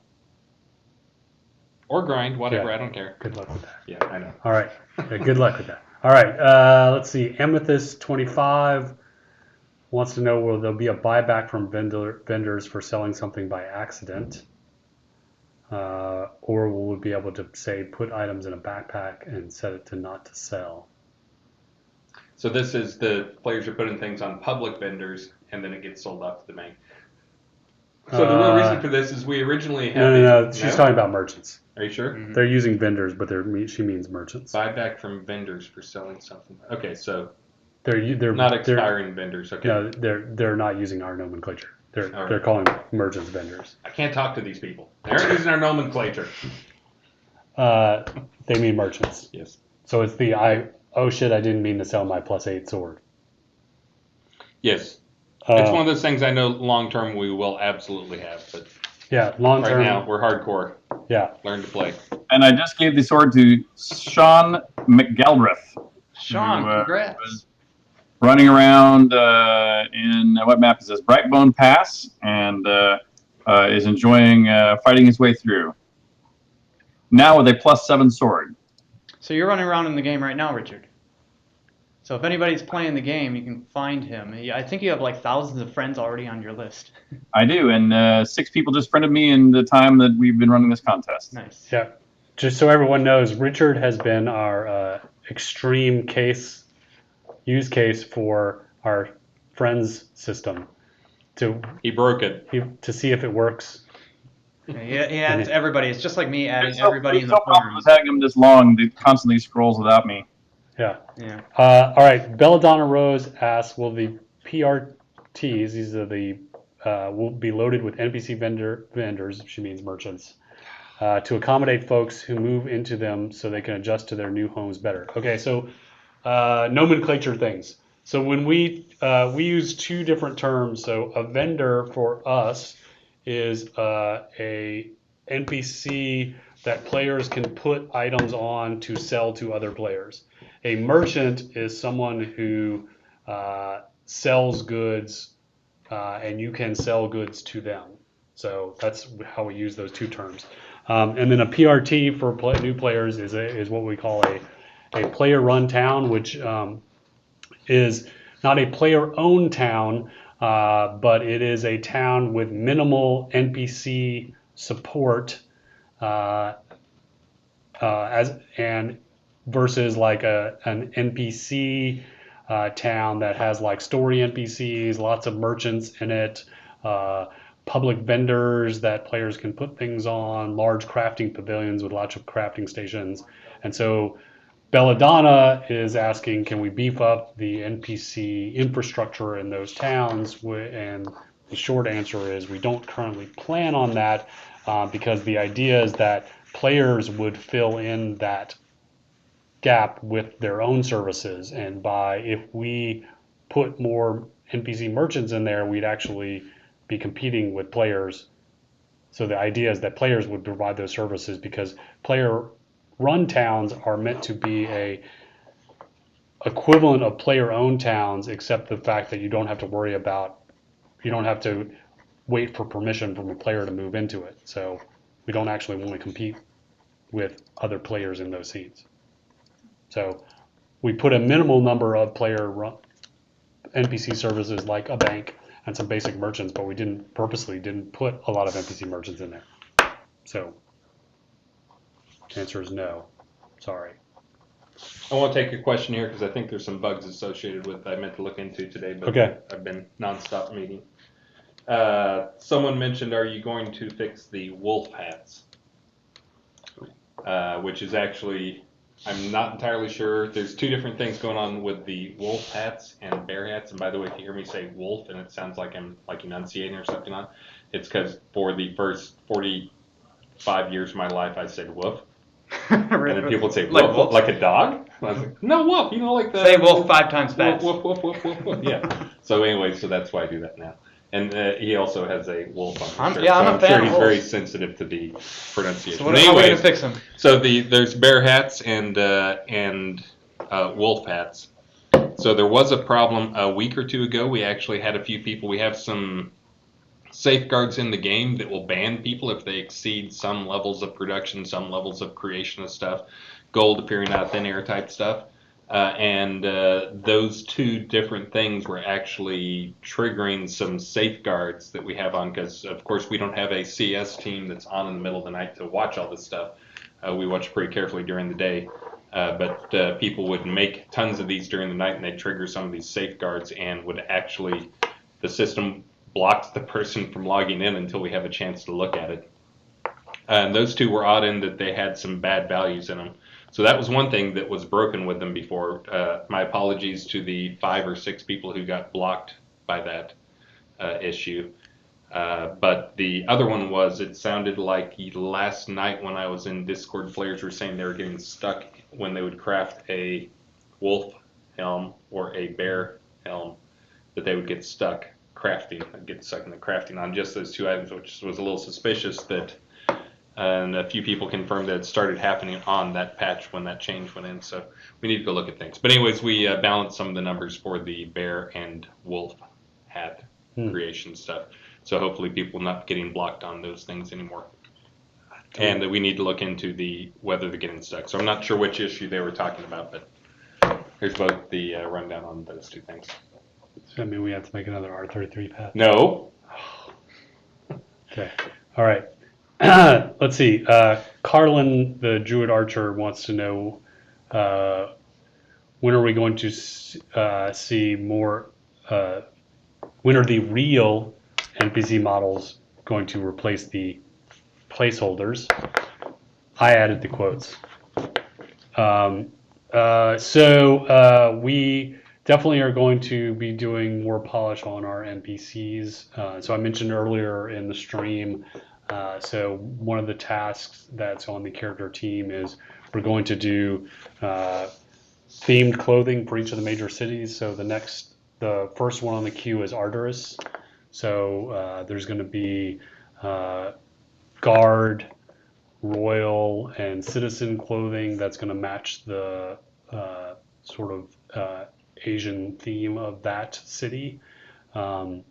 Or grind, whatever, Yeah. I don't care. Good luck with that. Yeah, I know. All right. Yeah, good luck with that. All right. Let's see. Amethyst25 wants to know, will there be a buyback from vendors for selling something by accident? Or will we be able to, say, put items in a backpack and set it to not to sell? So this is the players are putting things on public vendors, and then it gets sold off to the bank. So the real reason for this is we originally had... No. She's talking about merchants. Are you sure? They're using vendors, but she means merchants. Buyback from vendors for selling something. Okay, so They're not expiring vendors. Okay. No, they're not using our nomenclature. They're All right. they're calling merchants vendors. I can't talk to these people. They aren't using our nomenclature. They mean merchants. Yes. So it's oh shit, I didn't mean to sell my +8 sword. Yes. It's one of those things I know long term we will absolutely have, but yeah, long right term. now we're hardcore. Yeah. Learn to play. And I just gave the sword to Sean McGalbraith. Sean, who, congrats. was running around in what map is this? Brightbone Pass, and is enjoying fighting his way through. Now with a +7 sword. So you're running around in the game right now, Richard. So if anybody's playing the game, you can find him. I think you have thousands of friends already on your list. I do, and 6 people just friended me in the time that we've been running this contest. Nice. Yeah. Just so everyone knows, Richard has been our extreme use case for our friends system He broke it. to see if it works. Yeah, he adds everybody. It's just like me adding There's everybody in the no problem forums. with having him this long. It constantly scrolls without me. Yeah. Yeah. All right. Belladonna Rose asks, will the PRTs, these are the will be loaded with NPC vendors, she means merchants, to accommodate folks who move into them so they can adjust to their new homes better. Okay, so nomenclature things. So when we use two different terms. So a vendor for us is a NPC that players can put items on to sell to other players. A merchant is someone who sells goods, and you can sell goods to them. So that's how we use those two terms. And then a PRT for new players is what we call a player-run town, which is not a player-owned town, but it is a town with minimal NPC support, versus like an NPC town that has like story NPCs, lots of merchants in it, public vendors that players can put things on, large crafting pavilions with lots of crafting stations. And so Belladonna is asking, can we beef up the NPC infrastructure in those towns? And the short answer is we don't currently plan on that, because the idea is that players would fill in that gap with their own services. And if we put more NPC merchants in there, we'd actually be competing with players. So the idea is that players would provide those services, because player-run towns are meant to be a equivalent of player-owned towns, except the fact that you don't have to wait for permission from a player to move into it. So we don't actually want to compete with other players in those seats. So we put a minimal number of player-run NPC services like a bank and some basic merchants, but we purposely didn't put a lot of NPC merchants in there. So the answer is no. Sorry. I want to take a question here because I think there's some bugs associated with I meant to look into today, but Okay. I've been nonstop meeting. Someone mentioned, are you going to fix the wolf hats? Which is actually, I'm not entirely sure. There's two different things going on with the wolf hats and bear hats. And by the way, if you hear me say wolf and it sounds like I'm like enunciating or something on, it's because for the first 45 years of my life, I said woof. And then people would say woof, like a dog? I was like, no, woof, like the... Say wolf 5 times fast. Woof, woof, woof, woof, woof, yeah. So anyway, so that's why I do that now. And he also has a wolf on his shirt, I'm a fan sure of he's wolves. very sensitive to the pronunciation. So how are we going to fix them? So there's bear hats and wolf hats. So there was a problem a week or two ago. We actually had a few people. We have some safeguards in the game that will ban people if they exceed some levels of production, some levels of creation of stuff, gold appearing out of thin air type stuff. And those two different things were actually triggering some safeguards that we have on, because of course we don't have a CS team that's on in the middle of the night to watch all this stuff. We watch pretty carefully during the day, but people would make tons of these during the night and they'd trigger some of these safeguards and would actually, the system blocks the person from logging in until we have a chance to look at it. And those two were odd in that they had some bad values in them. So that was one thing that was broken with them before. My apologies to the 5 or 6 people who got blocked by that issue. But the other one was, it sounded like last night when I was in Discord, players were saying they were getting stuck when they would craft a wolf helm or a bear helm, that they would get stuck crafting, get stuck in the crafting on just those two items, which was a little suspicious that... And a few people confirmed that it started happening on that patch when that change went in. So we need to go look at things. But anyways, we balanced some of the numbers for the bear and wolf hat creation stuff. So hopefully people will not be getting blocked on those things anymore. And that we need to look into whether they're getting stuck. So I'm not sure which issue they were talking about, but here's both the rundown on those two things. Does that mean we have to make another R33 path? No. Okay. All right. Let's see. Carlin, the Druid Archer, wants to know when are we going to see more? When are the real NPC models going to replace the placeholders? I added the quotes. So we definitely are going to be doing more polish on our NPCs. So I mentioned earlier in the stream, so one of the tasks that's on the character team is we're going to do themed clothing for each of the major cities. So the first one on the queue is Arteris. So there's going to be guard, royal, and citizen clothing that's going to match the sort of Asian theme of that city. And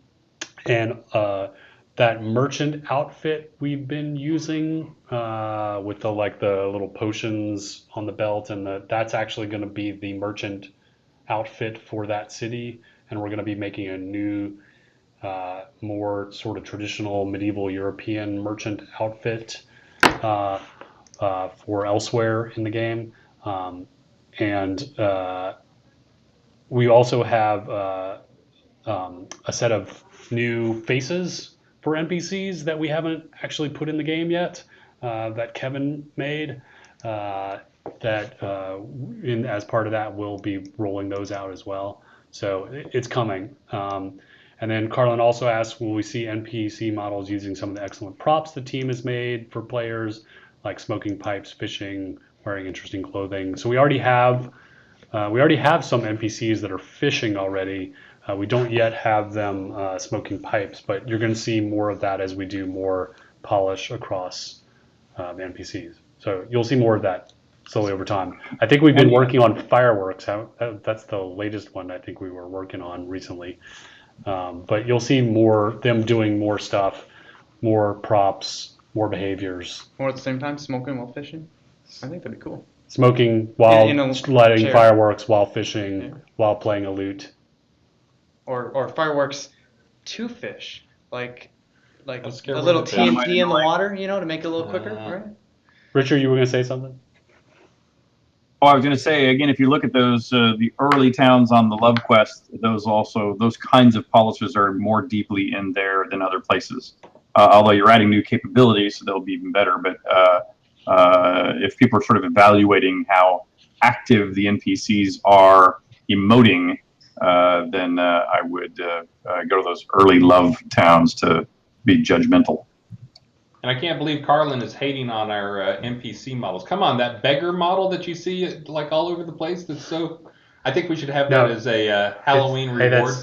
that merchant outfit we've been using with the little potions on the belt, and that's actually going to be the merchant outfit for that city. And we're going to be making a new, more sort of traditional medieval European merchant outfit for elsewhere in the game. And we also have a set of new faces for NPCs that we haven't actually put in the game yet, that Kevin made. As part of that, we'll be rolling those out as well. So it's coming. And then Carlin also asked, will we see NPC models using some of the excellent props the team has made for players, like smoking pipes, fishing, wearing interesting clothing? So we already have some NPCs that are fishing already. We don't yet have them smoking pipes, but you're going to see more of that as we do more polish across the NPCs. So you'll see more of that slowly over time. I think we've been working on fireworks. That's the latest one I think we were working on recently. But you'll see them doing more stuff, more props, more behaviors. Or at the same time, smoking while fishing. I think that'd be cool. Smoking while lighting chair. fireworks, while fishing, while playing a lute. Or fireworks to fish, like a scare little with the TNT in the water, to make it a little quicker, right? Richard, you were going to say something? Oh, I was going to say, again, if you look at those, the early towns on the Love Quest, those kinds of polishes are more deeply in there than other places. Although you're adding new capabilities, so they'll be even better. But if people are sort of evaluating how active the NPCs are emoting, then I would go to those early Love towns to be judgmental. And I can't believe Carlin is hating on our NPC models. Come on, that beggar model that you see like all over the place. That's so. I think we should have that as a Halloween reward.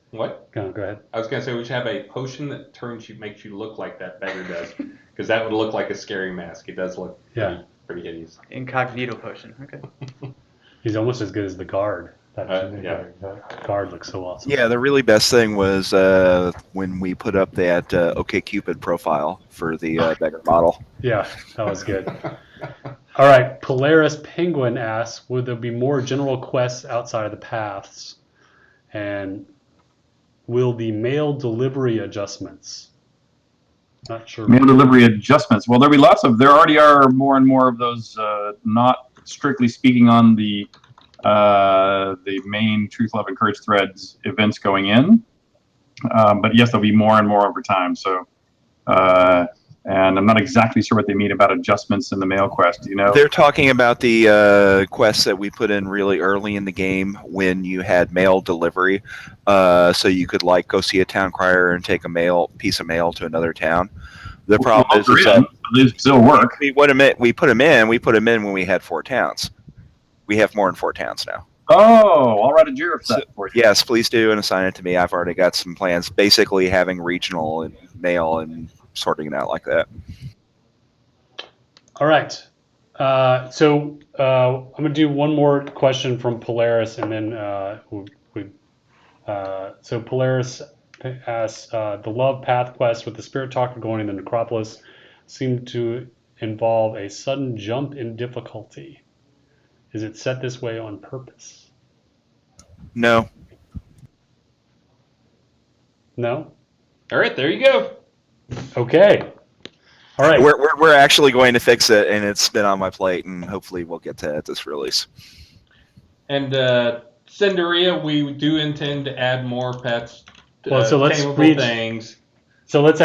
What? Go ahead. I was gonna say we should have a potion that makes you look like that beggar does, because that would look like a scary mask. It does look pretty hideous. Incognito potion. Okay. He's almost as good as the guard. That guard looks so awesome. Yeah, the really best thing was when we put up that OkCupid profile for the beggar model. Yeah, that was good. All right, Polaris Penguin asks, would there be more general quests outside of the paths? And will the mail delivery adjustments? Not sure. Mail delivery adjustments. Well, there already are more and more of those, not strictly speaking on the main Truth, Love, and Courage threads events going in. But yes, there'll be more and more over time. So, and I'm not exactly sure what they mean about adjustments in the mail quest. They're talking about the quests that we put in really early in the game when you had mail delivery. So you could go see a town crier and take a piece of mail to another town. The problem is that they still work. We put them in when we had 4 towns. We have more than 4 towns now. Oh, I'll write a JIRA for that for you. Yes, please do, and assign it to me. I've already got some plans, basically having regional and mail and sorting it out like that. All right. So I'm going to do one more question from Polaris, and then so Polaris asks, the Love Path quest with the Spirit Talker going in the Necropolis seemed to involve a sudden jump in difficulty. Is it set this way on purpose? No. No? All right, there you go. Okay. All right. We're actually going to fix it, and it's been on my plate, and hopefully we'll get to it at this release. And Cinderia, we do intend to add more pets. So let's tameable things. So let's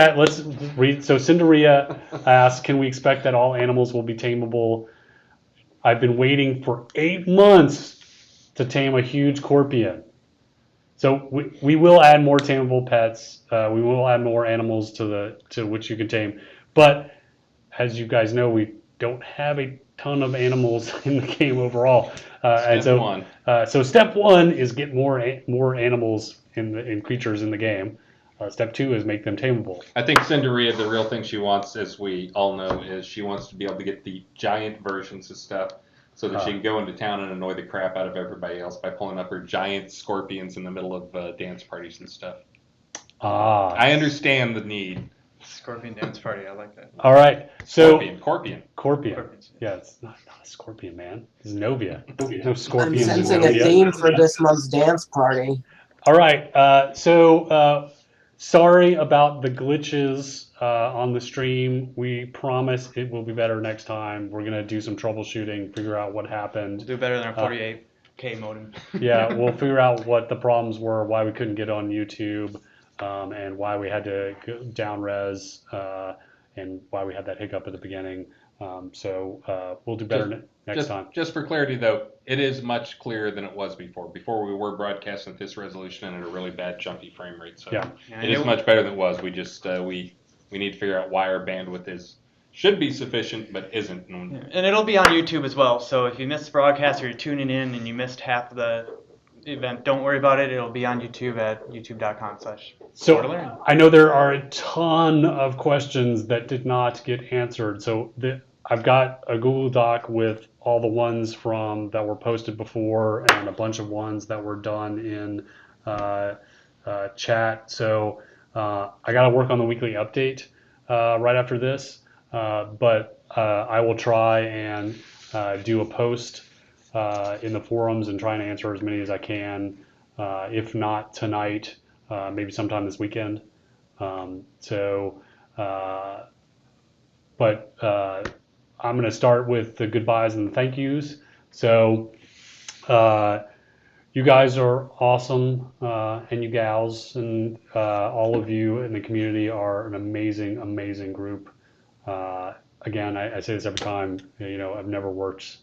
read. So Cinderia asks, can we expect that all animals will be tameable? I've been waiting for 8 months to tame a huge scorpion. So we will add more tameable pets. We will add more animals to which you can tame. But as you guys know, we don't have a ton of animals in the game overall. And Step so one. so step one is get more animals in creatures in the game. Step two is make them tameable. I think Cinderia, the real thing she wants, as we all know, is she wants to be able to get the giant versions of stuff so that she can go into town and annoy the crap out of everybody else by pulling up her giant scorpions in the middle of dance parties and stuff. I understand the need. Scorpion dance party. I like that. All right. So Scorpion. Scorpion. Yeah, it's not a scorpion, man. It's Novia. No I'm scorpions in sensing a Novia. theme for this month's dance party. All right. Sorry about the glitches on the stream. We promise it will be better next time. We're gonna do some troubleshooting, figure out what happened. Do better than a 48K modem. Yeah, we'll figure out what the problems were, why we couldn't get on YouTube, and why we had to go down res, and why we had that hiccup at the beginning. We'll do better next time. Just for clarity, though, it is much clearer than it was before. Before we were broadcasting at this resolution and at a really bad jumpy frame rate. So Yeah. it is much better than it was. We just we need to figure out why our bandwidth should be sufficient but isn't. And it'll be on YouTube as well. So if you missed the broadcast or you're tuning in and you missed half of the event, don't worry about it. It'll be on YouTube at youtube.com/. So I know there are a ton of questions that did not get answered. So I've got a Google Doc with all the ones that were posted before and a bunch of ones that were done in chat. So I got to work on the weekly update right after this. But I will try and do a post in the forums and try and answer as many as I can. If not tonight, maybe sometime this weekend. I'm going to start with the goodbyes and the thank yous. So you guys are awesome, and you gals and all of you in the community are an amazing, amazing group. Again, I say this every time, I've never worked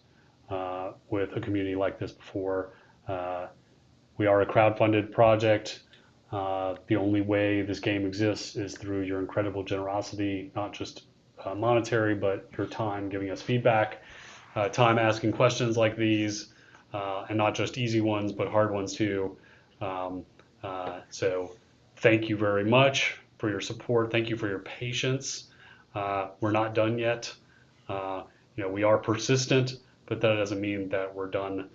with a community like this before. We are a crowdfunded project. The only way this game exists is through your incredible generosity, not just monetary, but your time giving us feedback, time asking questions like these, and not just easy ones, but hard ones too. So thank you very much for your support. Thank you for your patience. We're not done yet. We are persistent, but that doesn't mean that we're done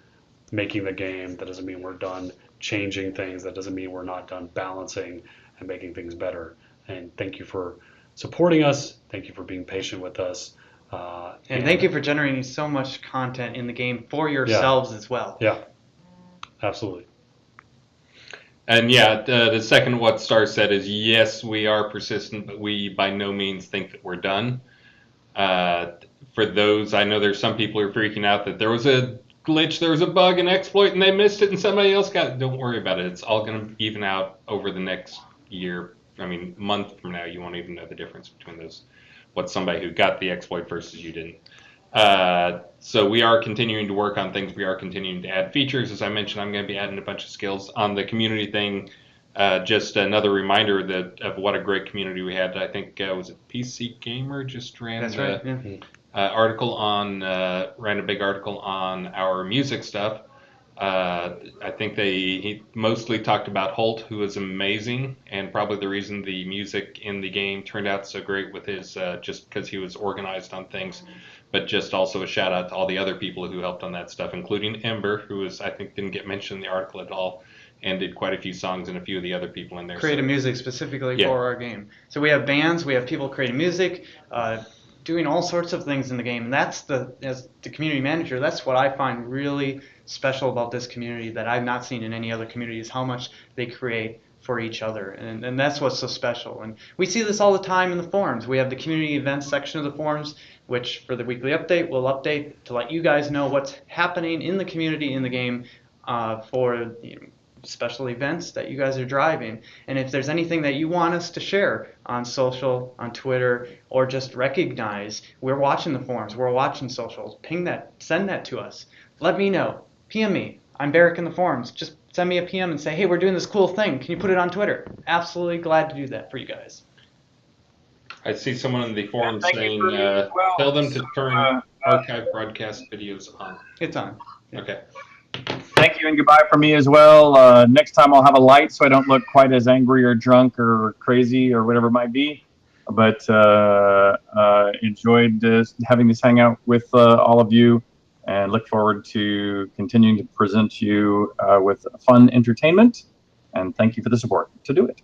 making the game. That doesn't mean we're done changing things. That doesn't mean we're not done balancing and making things better. And thank you for supporting us. Thank you for being patient with us. And thank you for generating so much content in the game for yourselves as well. Yeah, absolutely. And the second what Star said is, yes, we are persistent, but we by no means think that we're done. For those, I know there's some people who are freaking out that there was a glitch, there was a bug, an exploit, and they missed it and somebody else got it. Don't worry about it. It's all going to even out over the next year. Month from now, you won't even know the difference between those, what somebody who got the exploit versus you didn't. So we are continuing to work on things. We are continuing to add features. As I mentioned, I'm going to be adding a bunch of skills on the community thing. Just another reminder of what a great community we had. I think was it PC Gamer just ran ran a big article on our music stuff. I think he mostly talked about Holt, who is amazing, and probably the reason the music in the game turned out so great with his just because he was organized on things, but just also a shout out to all the other people who helped on that stuff, including Ember, who I think didn't get mentioned in the article at all, and did quite a few songs and a few of the other people in there. Created music specifically for our game. So we have bands, we have people creating music, doing all sorts of things in the game. And as the community manager, that's what I find really special about this community that I've not seen in any other community, is how much they create for each other. And that's what's so special. And we see this all the time in the forums. We have the community events section of the forums, which for the weekly update, we'll update to let you guys know what's happening in the community in the game for special events that you guys are driving. And if there's anything that you want us to share on social, on Twitter, or just recognize, we're watching the forums, we're watching socials, ping that, send that to us. Let me know. PM me. I'm Barrick in the forums. Just send me a PM and say, hey, we're doing this cool thing. Can you put it on Twitter? Absolutely glad to do that for you guys. I see someone in the forum Thank you saying, for me as well. tell them to So, turn archive broadcast videos on. It's on. Okay. Thank you and goodbye from me as well. Next time I'll have a light so I don't look quite as angry or drunk or crazy or whatever it might be. But enjoyed having this hangout with all of you, and look forward to continuing to present you with fun entertainment. And thank you for the support to do it.